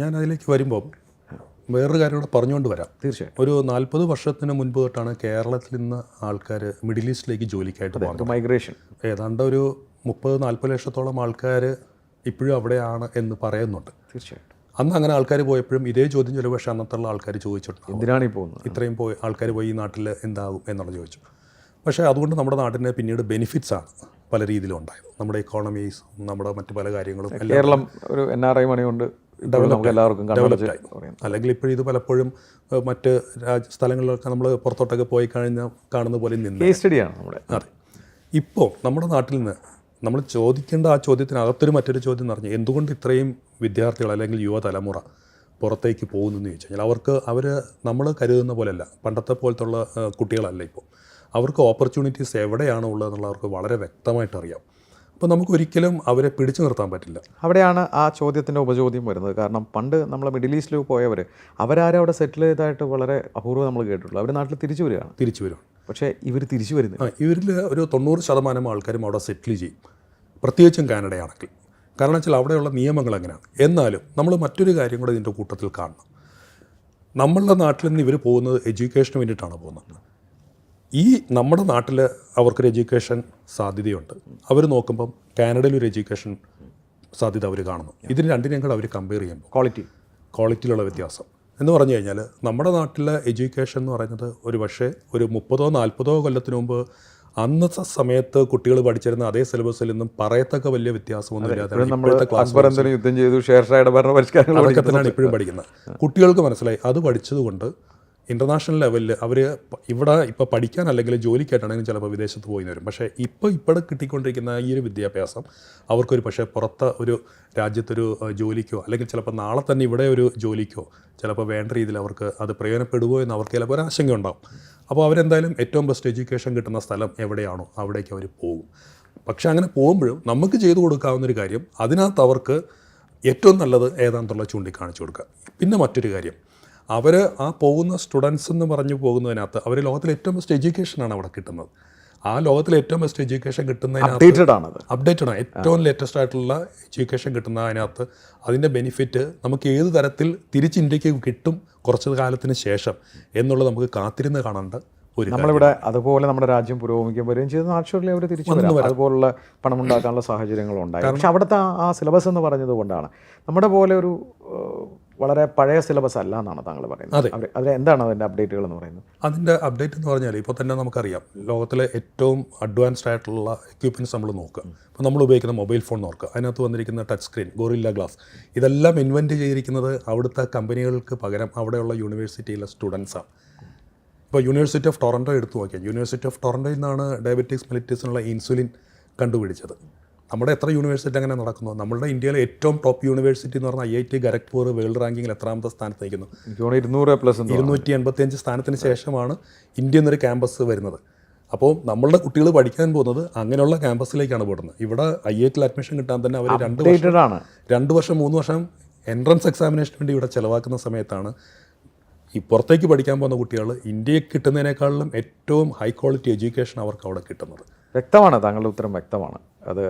ഞാൻ അതിലേക്ക് വരുമ്പം വേറൊരു കാര്യം കൂടെ പറഞ്ഞുകൊണ്ട് വരാം. തീർച്ചയായും. ഒരു 40 വർഷത്തിന് മുൻപ് തൊട്ടാണ് കേരളത്തിൽ നിന്ന് ആൾക്കാർ മിഡിൽ ഈസ്റ്റിലേക്ക് ജോലിക്കായിട്ട് പോകുന്നത്. മൈഗ്രേഷൻ ഏതാണ്ട് ഒരു 30-40 ലക്ഷത്തോളം ആൾക്കാർ ഇപ്പോഴും അവിടെയാണ് എന്ന് പറയുന്നുണ്ട്. തീർച്ചയായിട്ടും. അന്ന് അങ്ങനെ ആൾക്കാർ പോയപ്പോഴും ഇതേ ചോദ്യം ചില പക്ഷേ അന്നത്തുള്ള ആൾക്കാർ ചോദിച്ചിട്ടുണ്ട്, എന്തിനാണ് ഈ പോകുന്നത്, ഇത്രയും ആൾക്കാർ പോയി ഈ നാട്ടിൽ എന്താകും എന്നുള്ളത് ചോദിച്ചു. പക്ഷേ അതുകൊണ്ട് നമ്മുടെ നാട്ടിന് പിന്നീട് ബെനിഫിറ്റ്സ് ആണ് പല രീതിയിലും ഉണ്ടായത്. നമ്മുടെ ഇക്കോണമീസ്, നമ്മുടെ മറ്റു പല കാര്യങ്ങളും കേരളം ഒരു NRI മണി കൊണ്ട് എല്ലാവർക്കും ഡെവലപ്ഡായി. അല്ലെങ്കിൽ ഇപ്പോഴും ഇത് പലപ്പോഴും മറ്റ് സ്ഥലങ്ങളിലൊക്കെ നമ്മൾ പുറത്തോട്ടൊക്കെ പോയി കഴിഞ്ഞാൽ കാണുന്ന പോലെ നിന്ന് സ്റ്റഡിയാണ് നമ്മുടെ. അതെ, ഇപ്പോൾ നമ്മുടെ നാട്ടിൽ നിന്ന് നമ്മൾ ചോദിക്കേണ്ട ആ ചോദ്യത്തിനകത്തൊരു മറ്റൊരു ചോദ്യം എന്ന് പറഞ്ഞാൽ, എന്തുകൊണ്ട് ഇത്രയും വിദ്യാർത്ഥികൾ അല്ലെങ്കിൽ യുവതലമുറ പുറത്തേക്ക് പോകുന്നതെന്ന് ചോദിച്ചു കഴിഞ്ഞാൽ, അവർ നമ്മൾ കരുതുന്ന പോലെയല്ല, പണ്ടത്തെ പോലത്തുള്ള കുട്ടികളല്ല ഇപ്പോൾ. അവർക്ക് ഓപ്പർച്യൂണിറ്റീസ് എവിടെയാണ് ഉള്ളതെന്നുള്ള അവർക്ക് വളരെ വ്യക്തമായിട്ട് അറിയാം. അപ്പോൾ നമുക്കൊരിക്കലും അവരെ പിടിച്ചു നിർത്താൻ പറ്റില്ല. അവിടെയാണ് ആ ചോദ്യത്തിൻ്റെ ഉപചോദ്യം വരുന്നത്. കാരണം പണ്ട് നമ്മൾ മിഡിൽ ഈസ്റ്റിൽ പോയവർ, അവരാരും അവിടെ സെറ്റിൽ ചെയ്തതായിട്ട് വളരെ അപൂർവ്വം നമ്മൾ കേട്ടിട്ടുള്ളൂ. അവർ നാട്ടിൽ തിരിച്ചു വരും. പക്ഷേ ഇവർ തിരിച്ചു വരുന്നില്ല. ഇവരിൽ ഒരു 90% ആൾക്കാരും അവിടെ സെറ്റിൽ ചെയ്യും, പ്രത്യേകിച്ചും കാനഡയാണെങ്കിൽ. കാരണം വെച്ചാൽ അവിടെയുള്ള നിയമങ്ങൾ എങ്ങനെയാണ്. എന്നാലും നമ്മൾ മറ്റൊരു കാര്യം കൂടെ ഇതിൻ്റെ കൂട്ടത്തിൽ കാണണം. നമ്മളുടെ നാട്ടിൽ നിന്ന് ഇവർ പോകുന്നത് എഡ്യൂക്കേഷന് വേണ്ടിയിട്ടാണ് പോകുന്നത്. ഈ നമ്മുടെ നാട്ടിൽ അവർക്കൊരു എഡ്യൂക്കേഷൻ സാധ്യതയുണ്ട്. അവർ നോക്കുമ്പം കാനഡയിൽ ഒരു എഡ്യൂക്കേഷൻ സാധ്യത അവർ കാണുന്നു. ഇതിന് രണ്ടിനെയും കൂടെ അവർ കമ്പയർ ചെയ്യുമ്പോൾ ക്വാളിറ്റിയിലുള്ള വ്യത്യാസം എന്ന് പറഞ്ഞു കഴിഞ്ഞാൽ, നമ്മുടെ നാട്ടിലെ എഡ്യൂക്കേഷൻ എന്ന് പറയുന്നത് ഒരു പക്ഷേ ഒരു 30-40 കൊല്ലത്തിന് മുമ്പ് അന്നത്തെ സമയത്ത് കുട്ടികൾ പഠിച്ചിരുന്ന അതേ സിലബസിൽ നിന്നും പറയത്തക്ക വലിയ വ്യത്യാസമൊന്നും ഇല്ലാതെ യുദ്ധം ചെയ്തു, ഷേർഷായുടെ ഭരണപരിഷ്കാരങ്ങൾ അതൊക്കെ തന്നെയാണ് ഇപ്പോഴും പഠിക്കുന്നത്. കുട്ടികൾക്ക് മനസ്സിലായി അത് പഠിച്ചതുകൊണ്ട് ഇൻ്റർനാഷണൽ ലെവലിൽ അവർ ഇവിടെ ഇപ്പോൾ പഠിക്കാൻ അല്ലെങ്കിൽ ജോലിക്കായിട്ടാണെങ്കിലും ചിലപ്പോൾ വിദേശത്ത് പോയി വരും. പക്ഷേ ഇപ്പോൾ കിട്ടിക്കൊണ്ടിരിക്കുന്ന ഈ ഒരു വിദ്യാഭ്യാസം അവർക്കൊരു പക്ഷേ പുറത്ത് ഒരു രാജ്യത്തൊരു ജോലിക്കോ അല്ലെങ്കിൽ ചിലപ്പോൾ നാളെ തന്നെ ഇവിടെ ഒരു ജോലിക്കോ ചിലപ്പോൾ വേണ്ട രീതിയിൽ അവർക്ക് അത് പ്രയോജനപ്പെടുമോ എന്ന് അവർക്ക് ചിലപ്പോൾ ഒരു ആശങ്ക ഉണ്ടാവും. അപ്പോൾ അവരെന്തായാലും ഏറ്റവും ബെസ്റ്റ് എഡ്യൂക്കേഷൻ കിട്ടുന്ന സ്ഥലം എവിടെയാണോ അവിടേക്ക് അവർ പോകും. പക്ഷേ അങ്ങനെ പോകുമ്പോഴും നമുക്ക് ചെയ്തു കൊടുക്കാവുന്നൊരു കാര്യം, അതിനകത്ത് അവർക്ക് ഏറ്റവും നല്ലത് ഏതാണെന്നുള്ള ചൂണ്ടിക്കാണിച്ചു കൊടുക്കുക. പിന്നെ മറ്റൊരു കാര്യം, അവർ ആ പോകുന്ന സ്റ്റുഡൻസ് എന്ന് പറഞ്ഞു പോകുന്നതിനകത്ത് അവർ ലോകത്തിലെ ഏറ്റവും ബെസ്റ്റ് എഡ്യൂക്കേഷനാണ് അവിടെ കിട്ടുന്നത്. ആ ലോകത്തിലെ ഏറ്റവും ബെസ്റ്റ് എഡ്യൂക്കേഷൻ കിട്ടുന്നതിനകത്ത് അപ്ഡേറ്റഡ് ആണ്, ഏറ്റവും ലേറ്റസ്റ്റ് ആയിട്ടുള്ള എഡ്യൂക്കേഷൻ കിട്ടുന്നതിനകത്ത് അതിൻ്റെ ബെനിഫിറ്റ് നമുക്ക് ഏത് തരത്തിൽ തിരിച്ച് ഇന്ത്യക്ക് കിട്ടും കുറച്ച് കാലത്തിന് ശേഷം എന്നുള്ളത് നമുക്ക് കാത്തിരുന്ന് കാണേണ്ട ഒരു. നമ്മളിവിടെ അതുപോലെ നമ്മുടെ രാജ്യം പുരോഗമിക്കാൻ വരികയും ചെയ്ത് നാച്ചുറലി അവർ തിരിച്ചു വരാം, അതുപോലുള്ള പണം ഉണ്ടാക്കാനുള്ള സാഹചര്യങ്ങളുണ്ടായി. പക്ഷെ അവിടുത്തെ ആ സിലബസ് എന്ന് പറഞ്ഞത് കൊണ്ടാണ് നമ്മുടെ പോലെ ഒരു വളരെ പഴയ സിലബസ് അല്ല എന്നാണ് താങ്കൾ പറയുന്നത്. അതിൽ എന്താണ് അതിൻ്റെ അപ്ഡേറ്റുകൾ എന്ന് പറയുന്നത്? അതിൻ്റെ അപ്ഡേറ്റ് എന്ന് പറഞ്ഞാൽ ഇപ്പോൾ തന്നെ നമുക്കറിയാം, ലോകത്തിലെ ഏറ്റവും അഡ്വാൻസ്ഡ് ആയിട്ടുള്ള എക്യുപ്മെൻറ്റ്സ് നമ്മൾ നോക്കുക. ഇപ്പോൾ നമ്മൾ ഉപയോഗിക്കുന്ന മൊബൈൽ ഫോൺ നോക്കുക, അതിനകത്ത് വന്നിരിക്കുന്ന ടച്ച് സ്ക്രീൻ, ഗോറില്ല ഗ്ലാസ്, ഇതെല്ലാം ഇൻവെൻറ്റ് ചെയ്തിരിക്കുന്നത് അവിടുത്തെ കമ്പനികൾക്ക് പകരം അവിടെയുള്ള യൂണിവേഴ്സിറ്റിയിലെ സ്റ്റുഡൻസാണ്. ഇപ്പോൾ യൂണിവേഴ്സിറ്റി ഓഫ് ടൊറൻറ്റോ എടുത്തു നോക്കിയാൽ, യൂണിവേഴ്സിറ്റി ഓഫ് ടൊറൻറ്റോയിൽ നിന്നാണ് ഡയബറ്റിക്സ് മെലിറ്റസിനുള്ള ഇൻസുലിൻ കണ്ടുപിടിച്ചത്. നമ്മുടെ എത്ര യൂണിവേഴ്സിറ്റി അങ്ങനെ നടക്കുന്നു? നമ്മുടെ ഇന്ത്യയിലെ ഏറ്റവും ടോപ്പ് യൂണിവേഴ്സിറ്റി എന്ന് പറഞ്ഞാൽ IIT ഖരഗ്പൂർ വേൾഡ് റാങ്കിങ്ങിൽ എത്രാമത്തെ സ്ഥാനത്ത് നിൽക്കുന്നു? 285 സ്ഥാനത്തിന് ശേഷമാണ് ഇന്ത്യ എന്നൊരു ക്യാമ്പസ് വരുന്നത്. അപ്പോൾ നമ്മളുടെ കുട്ടികൾ പഠിക്കാൻ പോകുന്നത് അങ്ങനെയുള്ള ക്യാമ്പസിലേക്കാണ് പോകുന്നത്. ഇവിടെ IIT അഡ്മിഷൻ കിട്ടാൻ തന്നെ അവർ 2 വർഷം 3 വർഷം എൻട്രൻസ് എക്സാമിനേഷന് വേണ്ടി ഇവിടെ ചിലവാക്കുന്ന സമയത്താണ് ഈ പുറത്തേക്ക് പഠിക്കാൻ പോകുന്ന കുട്ടികൾ ഇന്ത്യയിൽ കിട്ടുന്നതിനേക്കാളും ഏറ്റവും ഹൈ ക്വാളിറ്റി എഡ്യൂക്കേഷൻ അവർക്ക് അവിടെ കിട്ടുന്നത്. വ്യക്തമാണ്, താങ്കളുടെ ഉത്തരം വ്യക്തമാണ്. അത്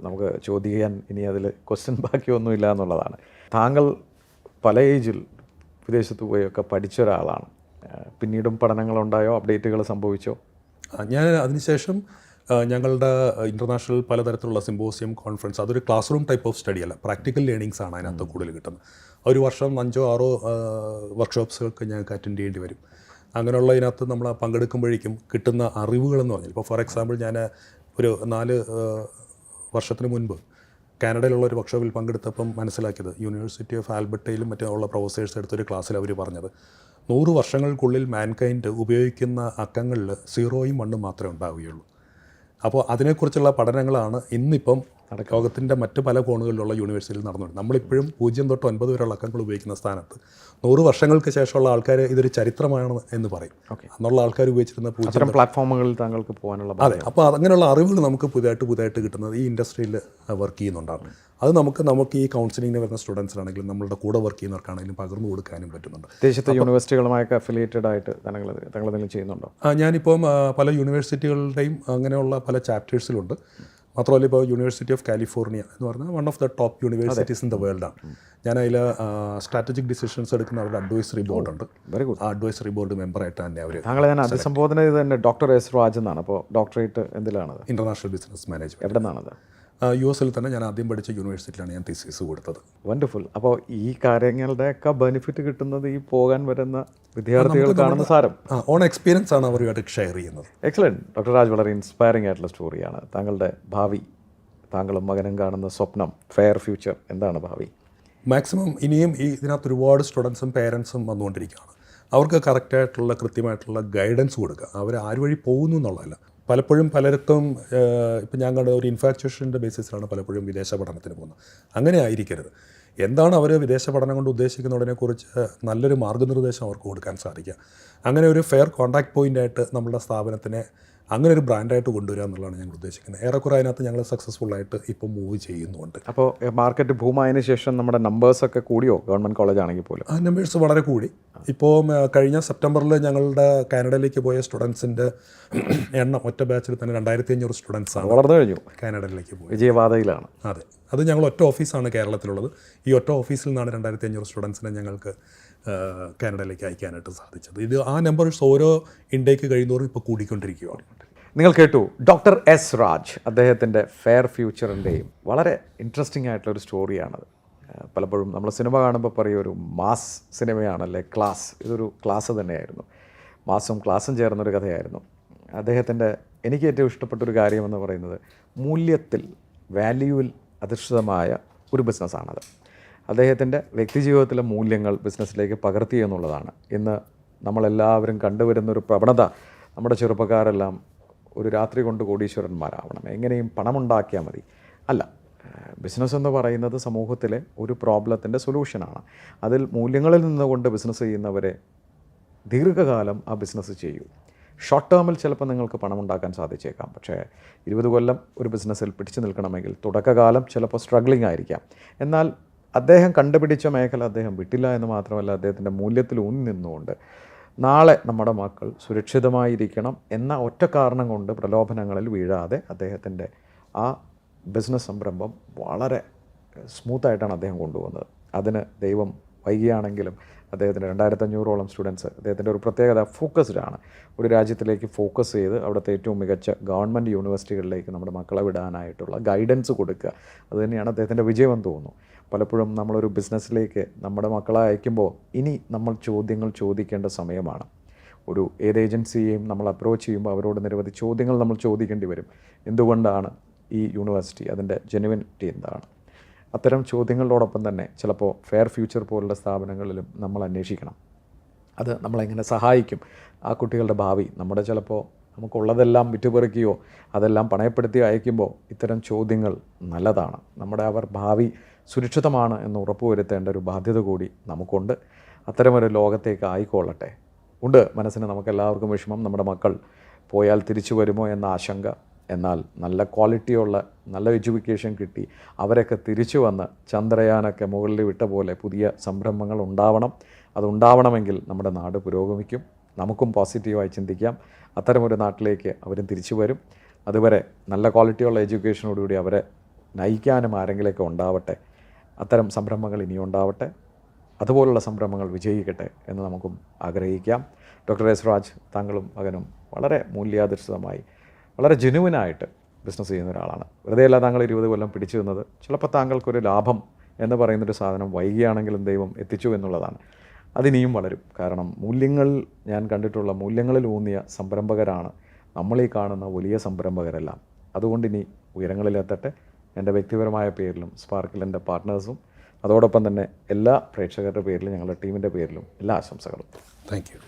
നമുക്ക് ചോദിക്കാൻ ഇനി അതിൽ ക്വസ്റ്റ്യൻ ബാക്കിയൊന്നുമില്ല എന്നുള്ളതാണ്. താങ്കൾ പല ഏജിൽ വിദേശത്ത് പോയൊക്കെ പഠിച്ച ഒരാളാണ്. പിന്നീടും പഠനങ്ങളുണ്ടായോ, അപ്ഡേറ്റുകൾ സംഭവിച്ചോ? ഞാൻ അതിനുശേഷം ഞങ്ങളുടെ ഇൻ്റർനാഷണൽ പലതരത്തിലുള്ള സിമ്പോസിയം, കോൺഫറൻസ്, അതൊരു class room type of study അല്ല, പ്രാക്ടിക്കൽ ലേണിങ്സ് ആണ് അതിനകത്ത് കൂടുതൽ കിട്ടുന്നത്. ഒരു വർഷം 5-6 വർക്ക്ഷോപ്സുകൾക്ക് ഞങ്ങൾക്ക് അറ്റൻഡ് ചെയ്യേണ്ടി വരും. അങ്ങനെയുള്ള ഇതിനകത്ത് നമ്മൾ പങ്കെടുക്കുമ്പോഴേക്കും കിട്ടുന്ന അറിവുകളെന്ന് പറഞ്ഞാൽ, ഇപ്പോൾ ഫോർ എക്സാമ്പിൾ ഞാൻ ഒരു 4 വർഷത്തിന് മുൻപ് കാനഡയിലുള്ള ഒരു വർക്ക്ഷോപ്പിൽ പങ്കെടുത്തപ്പം മനസ്സിലാക്കിയത്, യൂണിവേഴ്സിറ്റി ഓഫ് ആൽബർട്ടയിലും മറ്റുള്ള പ്രൊഫസേഴ്സ് എടുത്തൊരു ക്ലാസ്സിൽ അവർ പറഞ്ഞത് 100 വർഷങ്ങൾക്കുള്ളിൽ മാൻകൈൻഡ് ഉപയോഗിക്കുന്ന അക്കങ്ങളിൽ 0യും 1ഉം മാത്രമേ ഉണ്ടാവുകയുള്ളൂ. അപ്പോൾ അതിനെക്കുറിച്ചുള്ള പഠനങ്ങളാണ് ഇന്നിപ്പം ലോകത്തിൻ്റെ മറ്റ് പല കോണുകളിലുള്ള യൂണിവേഴ്സിറ്റിയിൽ നടന്നുകൊണ്ട് നമ്മളിപ്പോഴും 0 തൊട്ട് 9 വരെയുള്ള അക്കങ്ങൾ ഉപയോഗിക്കുന്ന സ്ഥാനത്ത് 100 വർഷങ്ങൾക്ക് ശേഷമുള്ള ആൾക്കാർ ഇതൊരു ചരിത്രമാണ് എന്ന് പറയും. അന്നുള്ള ആൾക്കാർ ഉപയോഗിച്ചിരുന്ന 0 പ്ലാറ്റ്ഫോമുകളിൽ താങ്കൾക്ക് പോകാനുള്ള. അതെ, അപ്പോൾ അങ്ങനെയുള്ള അറിവുകൾ നമുക്ക് പുതിയതായിട്ട് കിട്ടുന്നത് ഈ ഇൻഡസ്ട്രിയിൽ വർക്ക് ചെയ്യുന്നുണ്ടാണ്. അത് നമുക്ക് ഈ കൗൺസിലിങ്ങിന് വരുന്ന സ്റ്റുഡൻസിനാണെങ്കിലും നമ്മളുടെ കൂടെ വർക്ക് ചെയ്യുന്നവർക്കാണെങ്കിലും പകർന്നു കൊടുക്കാനും പറ്റുന്നുണ്ട്. ദേശത്തെ യൂണിവേഴ്സിറ്റികളുമായൊക്കെ അഫിലിയേറ്റഡ് ആയിട്ട് താങ്കൾ എന്തെങ്കിലും ചെയ്യുന്നുണ്ടോ? ഞാനിപ്പം പല യൂണിവേഴ്സിറ്റികളുടെയും അങ്ങനെയുള്ള പല ചാപ്റ്റേഴ്സിലുണ്ട്. മാത്രമല്ല ഇപ്പോൾ യൂണിവേഴ്സിറ്റി ഓഫ് കാലിഫോർണിയ എന്ന് പറഞ്ഞാൽ one of the top universities in the വേൾഡാണ്. ഞാൻ അതിൽ സ്ട്രാറ്റജിക് ഡിസിഷൻസ് എടുക്കുന്ന അവരുടെ അഡ്വൈസറി ബോർഡുണ്ട്. Very good. ആ അഡ്വൈസറി ബോർഡ് മെമ്പറായിട്ട് തന്നെ അവർ. താങ്കളെ ഞാൻ അഭിസംബോധന ചെയ്ത് തന്നെ ഡോക്ടർ എസ് രാജ് എന്നാണ്. അപ്പോൾ ഡോക്ടറേറ്റ് എന്തിലാണത്? International business management. എവിടെ നിന്നാണത്? US തന്നെ ഞാൻ ആദ്യം പഠിച്ച യൂണിവേഴ്സിറ്റിയിലാണ് ഞാൻ തീസിസ് കൊടുത്തത്. വണ്ടർഫുൾ. അപ്പോൾ ഈ കാര്യങ്ങളുടെയൊക്കെ ബെനിഫിറ്റ് കിട്ടുന്നത് ഈ പോകാൻ വരുന്ന വിദ്യാർത്ഥികൾക്കാണെന്ന് സാരം. ഓൺ എക്സ്പീരിയൻസ് ആണ് അവരുമായിട്ട് ഷെയർ ചെയ്യുന്നത്. എക്സലൻറ്റ്. ഡോക്ടർ രാജ്, വളരെ ഇൻസ്പയറിംഗ് ആയിട്ടുള്ള സ്റ്റോറിയാണ്. താങ്കളുടെ ഭാവി, താങ്കളും മകനും കാണുന്ന സ്വപ്നം, ഫെയർ ഫ്യൂച്ചർ, എന്താണ് ഭാവി? മാക്സിമം ഇനിയും ഇതിനകത്ത് ഒരുപാട് സ്റ്റുഡൻസും പേരൻസും വന്നുകൊണ്ടിരിക്കുകയാണ്. അവർക്ക് കറക്റ്റായിട്ടുള്ള കൃത്യമായിട്ടുള്ള ഗൈഡൻസ് കൊടുക്കുക. അവർ ആര് വഴി പോകുന്നു എന്നുള്ളതല്ല. പലപ്പോഴും പലർക്കും ഇപ്പം ഞങ്ങളുടെ ഒരു ഇൻഫാക്ച്വേഷൻ്റെ ബേസിസിലാണ് പലപ്പോഴും വിദേശ പഠനത്തിന് പോകുന്നത്. അങ്ങനെ ആയിരിക്കരുത്. എന്താണ് അവർ വിദേശ പഠനം കൊണ്ട് ഉദ്ദേശിക്കുന്നതിനെക്കുറിച്ച് നല്ലൊരു മാർഗ്ഗനിർദ്ദേശം അവർക്ക് കൊടുക്കാൻ സാധിക്കുക. അങ്ങനെ ഒരു ഫെയർ കോൺടാക്ട് പോയിൻ്റായിട്ട് നമ്മുടെ സ്ഥാപനത്തിനെ അങ്ങനെ ഒരു ബ്രാൻഡായിട്ട് കൊണ്ടുവരിക എന്നുള്ളതാണ് ഞങ്ങൾ ഉദ്ദേശിക്കുന്നത്. ഏറെക്കുറെ അതിനകത്ത് ഞങ്ങൾ സക്സസ്ഫുള്ളായിട്ട് ഇപ്പോൾ മൂവ് ചെയ്യുന്നുണ്ട്. അപ്പോൾ മാർക്കറ്റ് ഭൂമായതിനു ശേഷം നമ്മുടെ നമ്പേഴ്സൊക്കെ കൂടിയോ? ഗവൺമെൻറ് കോളേജ് ആണെങ്കിൽ പോലും ആ നമ്പേഴ്സ് വളരെ കൂടി. ഇപ്പോൾ കഴിഞ്ഞ സെപ്റ്റംബറിൽ ഞങ്ങളുടെ കാനഡയിലേക്ക് പോയ സ്റ്റുഡൻസിൻ്റെ എണ്ണം ഒറ്റ ബാച്ചിൽ തന്നെ 2500 സ്റ്റുഡൻസാണ് വളർന്നു കഴിഞ്ഞു. കാനഡയിലേക്ക് പോയി. വിജയപാതയിലാണ്. അതെ, അത് ഞങ്ങൾ ഒറ്റ ഓഫീസാണ് കേരളത്തിലുള്ളത്. ഈ ഒറ്റ ഓഫീസിൽ നിന്നാണ് 2500 സ്റ്റുഡൻസിനെ ഞങ്ങൾക്ക് കാനഡയിലേക്ക് അയക്കാനായിട്ട് സാധിച്ചത്. ഇത് ആ നമ്പേഴ്സ് ഓരോ ഇൻടേക്ക് കഴിയുന്നതോറും ഇപ്പോൾ കൂടിക്കൊണ്ടിരിക്കുകയാണ്. നിങ്ങൾ കേട്ടു ഡോക്ടർ എസ് രാജ്. അദ്ദേഹത്തിൻ്റെ ഫെയർ ഫ്യൂച്ചറിൻ്റെയും വളരെ ഇൻട്രസ്റ്റിംഗ് ആയിട്ടുള്ളൊരു സ്റ്റോറിയാണത്. പലപ്പോഴും നമ്മൾ സിനിമ കാണുമ്പോൾ പറയും ഒരു മാസ് സിനിമയാണല്ലേ ക്ലാസ്. ഇതൊരു ക്ലാസ് തന്നെയായിരുന്നു. മാസും ക്ലാസ്സും ചേർന്നൊരു കഥയായിരുന്നു. അദ്ദേഹത്തിൻ്റെ എനിക്ക് ഏറ്റവും ഇഷ്ടപ്പെട്ടൊരു കാര്യമെന്ന് പറയുന്നത് മൂല്യത്തിൽ, വാല്യൂവിൽ അധിഷ്ഠിതമായ ഒരു ബിസിനസ്സാണത്. അദ്ദേഹത്തിൻ്റെ വ്യക്തിജീവിതത്തിലെ മൂല്യങ്ങൾ ബിസിനസ്സിലേക്ക് പകർത്തി എന്നുള്ളതാണ്. ഇന്ന് നമ്മളെല്ലാവരും കണ്ടുവരുന്നൊരു പ്രവണത. നമ്മുടെ ചെറുപ്പക്കാരെല്ലാം ഒരു രാത്രി കൊണ്ട് കോടീശ്വരന്മാരാവണം, എങ്ങനെയും പണമുണ്ടാക്കിയാൽ മതി. അല്ല, ബിസിനസ് എന്ന് പറയുന്നത് സമൂഹത്തിലെ ഒരു പ്രോബ്ലത്തിൻ്റെ സൊല്യൂഷനാണ്. അതിൽ മൂല്യങ്ങളിൽ നിന്നുകൊണ്ട് ബിസിനസ് ചെയ്യുന്നവരെ ദീർഘകാലം ആ ബിസിനസ് ചെയ്യൂ. ഷോർട്ട് ടേമിൽ ചിലപ്പോൾ നിങ്ങൾക്ക് പണമുണ്ടാക്കാൻ സാധിച്ചേക്കാം. പക്ഷേ 20 കൊല്ലം ഒരു ബിസിനസ്സിൽ പിടിച്ചു നിൽക്കണമെങ്കിൽ തുടക്കകാലം ചിലപ്പോൾ സ്ട്രഗ്ലിംഗ് ആയിരിക്കാം. എന്നാൽ അദ്ദേഹം കണ്ടുപിടിച്ച മേഖല അദ്ദേഹം വിട്ടില്ല എന്ന് മാത്രമല്ല, അദ്ദേഹത്തിൻ്റെ മൂല്യത്തിൽ ഊന്നി നിന്നുകൊണ്ട് നാളെ നമ്മുടെ മക്കൾ സുരക്ഷിതമായിരിക്കണം എന്ന ഒറ്റ കാരണം കൊണ്ട് പ്രലോഭനങ്ങളിൽ വീഴാതെ അദ്ദേഹത്തിൻ്റെ ആ ബിസിനസ് സംരംഭം വളരെ സ്മൂത്തായിട്ടാണ് അദ്ദേഹം കൊണ്ടുപോകുന്നത്. അതിന് ദൈവം വൈകിയാണെങ്കിലും അദ്ദേഹത്തിൻ്റെ 2500ഓളം സ്റ്റുഡൻസ്, അദ്ദേഹത്തിൻ്റെ ഒരു പ്രത്യേകത ഫോക്കസ്ഡ് ആണ്. ഒരു രാജ്യത്തിലേക്ക് ഫോക്കസ് ചെയ്ത് അവിടുത്തെ ഏറ്റവും മികച്ച ഗവൺമെൻറ് യൂണിവേഴ്സിറ്റികളിലേക്ക് നമ്മുടെ മക്കളെ വിടാനായിട്ടുള്ള ഗൈഡൻസ് കൊടുക്കുക. അതുതന്നെയാണ് അദ്ദേഹത്തിൻ്റെ വിജയമെന്ന് തോന്നുന്നു. പലപ്പോഴും നമ്മളൊരു ബിസിനസ്സിലേക്ക് നമ്മുടെ മക്കളെ അയക്കുമ്പോൾ ഇനി നമ്മൾ ചോദ്യങ്ങൾ ചോദിക്കേണ്ട സമയമാണ്. ഏത് ഏജൻസിയെയും നമ്മൾ അപ്രോച്ച് ചെയ്യുമ്പോൾ അവരോട് നിരവധി ചോദ്യങ്ങൾ നമ്മൾ ചോദിക്കേണ്ടി വരും. എന്തുകൊണ്ടാണ് ഈ യൂണിവേഴ്സിറ്റി, അതിൻ്റെ ജെനുവിനിറ്റി എന്താണ്? അത്തരം ചോദ്യങ്ങളോടൊപ്പം തന്നെ ചിലപ്പോൾ ഫെയർ ഫ്യൂച്ചർ പോലുള്ള സ്ഥാപനങ്ങളിലും നമ്മൾ അന്വേഷിക്കണം. അത് നമ്മളെങ്ങനെ സഹായിക്കും? ആ കുട്ടികളുടെ ഭാവി, നമ്മുടെ ചിലപ്പോൾ നമുക്കുള്ളതെല്ലാം വിറ്റുപെറുക്കുകയോ അതെല്ലാം പണയപ്പെടുത്തി അയക്കുമ്പോൾ ഇത്തരം ചോദ്യങ്ങൾ നല്ലതാണ്. അവർ ഭാവി സുരക്ഷിതമാണ് എന്ന് ഉറപ്പുവരുത്തേണ്ട ഒരു ബാധ്യത കൂടി നമുക്കുണ്ട്. അത്തരമൊരു ലോകത്തേക്ക് ആയിക്കൊള്ളട്ടെ. ഉണ്ട് മനസ്സിന് നമുക്കെല്ലാവർക്കും വിഷമം, നമ്മുടെ മക്കൾ പോയാൽ തിരിച്ചു വരുമോ എന്ന ആശങ്ക. എന്നാൽ നല്ല ക്വാളിറ്റിയുള്ള നല്ല എഡ്യൂക്കേഷൻ കിട്ടി അവരൊക്കെ തിരിച്ചു വന്ന് ചന്ദ്രയാനൊക്കെ മുകളിൽ വിട്ട പോലെ പുതിയ സംരംഭങ്ങൾ ഉണ്ടാവണം. അതുണ്ടാവണമെങ്കിൽ നമ്മുടെ നാട് പുരോഗമിക്കും. നമുക്കും പോസിറ്റീവായി ചിന്തിക്കാം. അത്തരമൊരു നാട്ടിലേക്ക് അവരും തിരിച്ചു വരും. അതുവരെ നല്ല ക്വാളിറ്റിയുള്ള എഡ്യൂക്കേഷനോടുകൂടി അവരെ നയിക്കാനും ആരെങ്കിലുമൊക്കെ ഉണ്ടാവട്ടെ. അത്തരം സംരംഭങ്ങൾ ഇനിയും ഉണ്ടാവട്ടെ. അതുപോലുള്ള സംരംഭങ്ങൾ വിജയിക്കട്ടെ എന്ന് നമുക്കും ആഗ്രഹിക്കാം. ഡോക്ടർ എസ് രാജ്, താങ്കളും മകനും വളരെ മൂല്യാധിഷ്ഠിതമായി വളരെ ജെനുവിനായിട്ട് ബിസിനസ് ചെയ്യുന്ന ഒരാളാണ്. വെറുതെയല്ല താങ്കൾ 20 കൊല്ലം പിടിച്ചു നിന്നത്. ചിലപ്പോൾ താങ്കൾക്കൊരു ലാഭം എന്ന് പറയുന്നൊരു സാധനം വൈകിയാണെങ്കിലും ദൈവം എത്തിച്ചു എന്നുള്ളതാണ്. അതിനിയും വളരും. കാരണം ഞാൻ കണ്ടിട്ടുള്ള മൂല്യങ്ങളിൽ ഊന്നിയ സംരംഭകരാണ് നമ്മളീ കാണുന്ന വലിയ സംരംഭകരെല്ലാം. അതുകൊണ്ട് ഇനി ഉയരങ്ങളിലെത്തട്ടെ. എൻ്റെ വ്യക്തിപരമായ പേരിലും സ്പാർക്കിലിൻ്റെ പാർട്ട്നേഴ്സും അതോടൊപ്പം തന്നെ എല്ലാ പ്രേക്ഷകരുടെ പേരിലും ഞങ്ങളുടെ ടീമിൻ്റെ പേരിലും എല്ലാ ആശംസകളും. Thank you.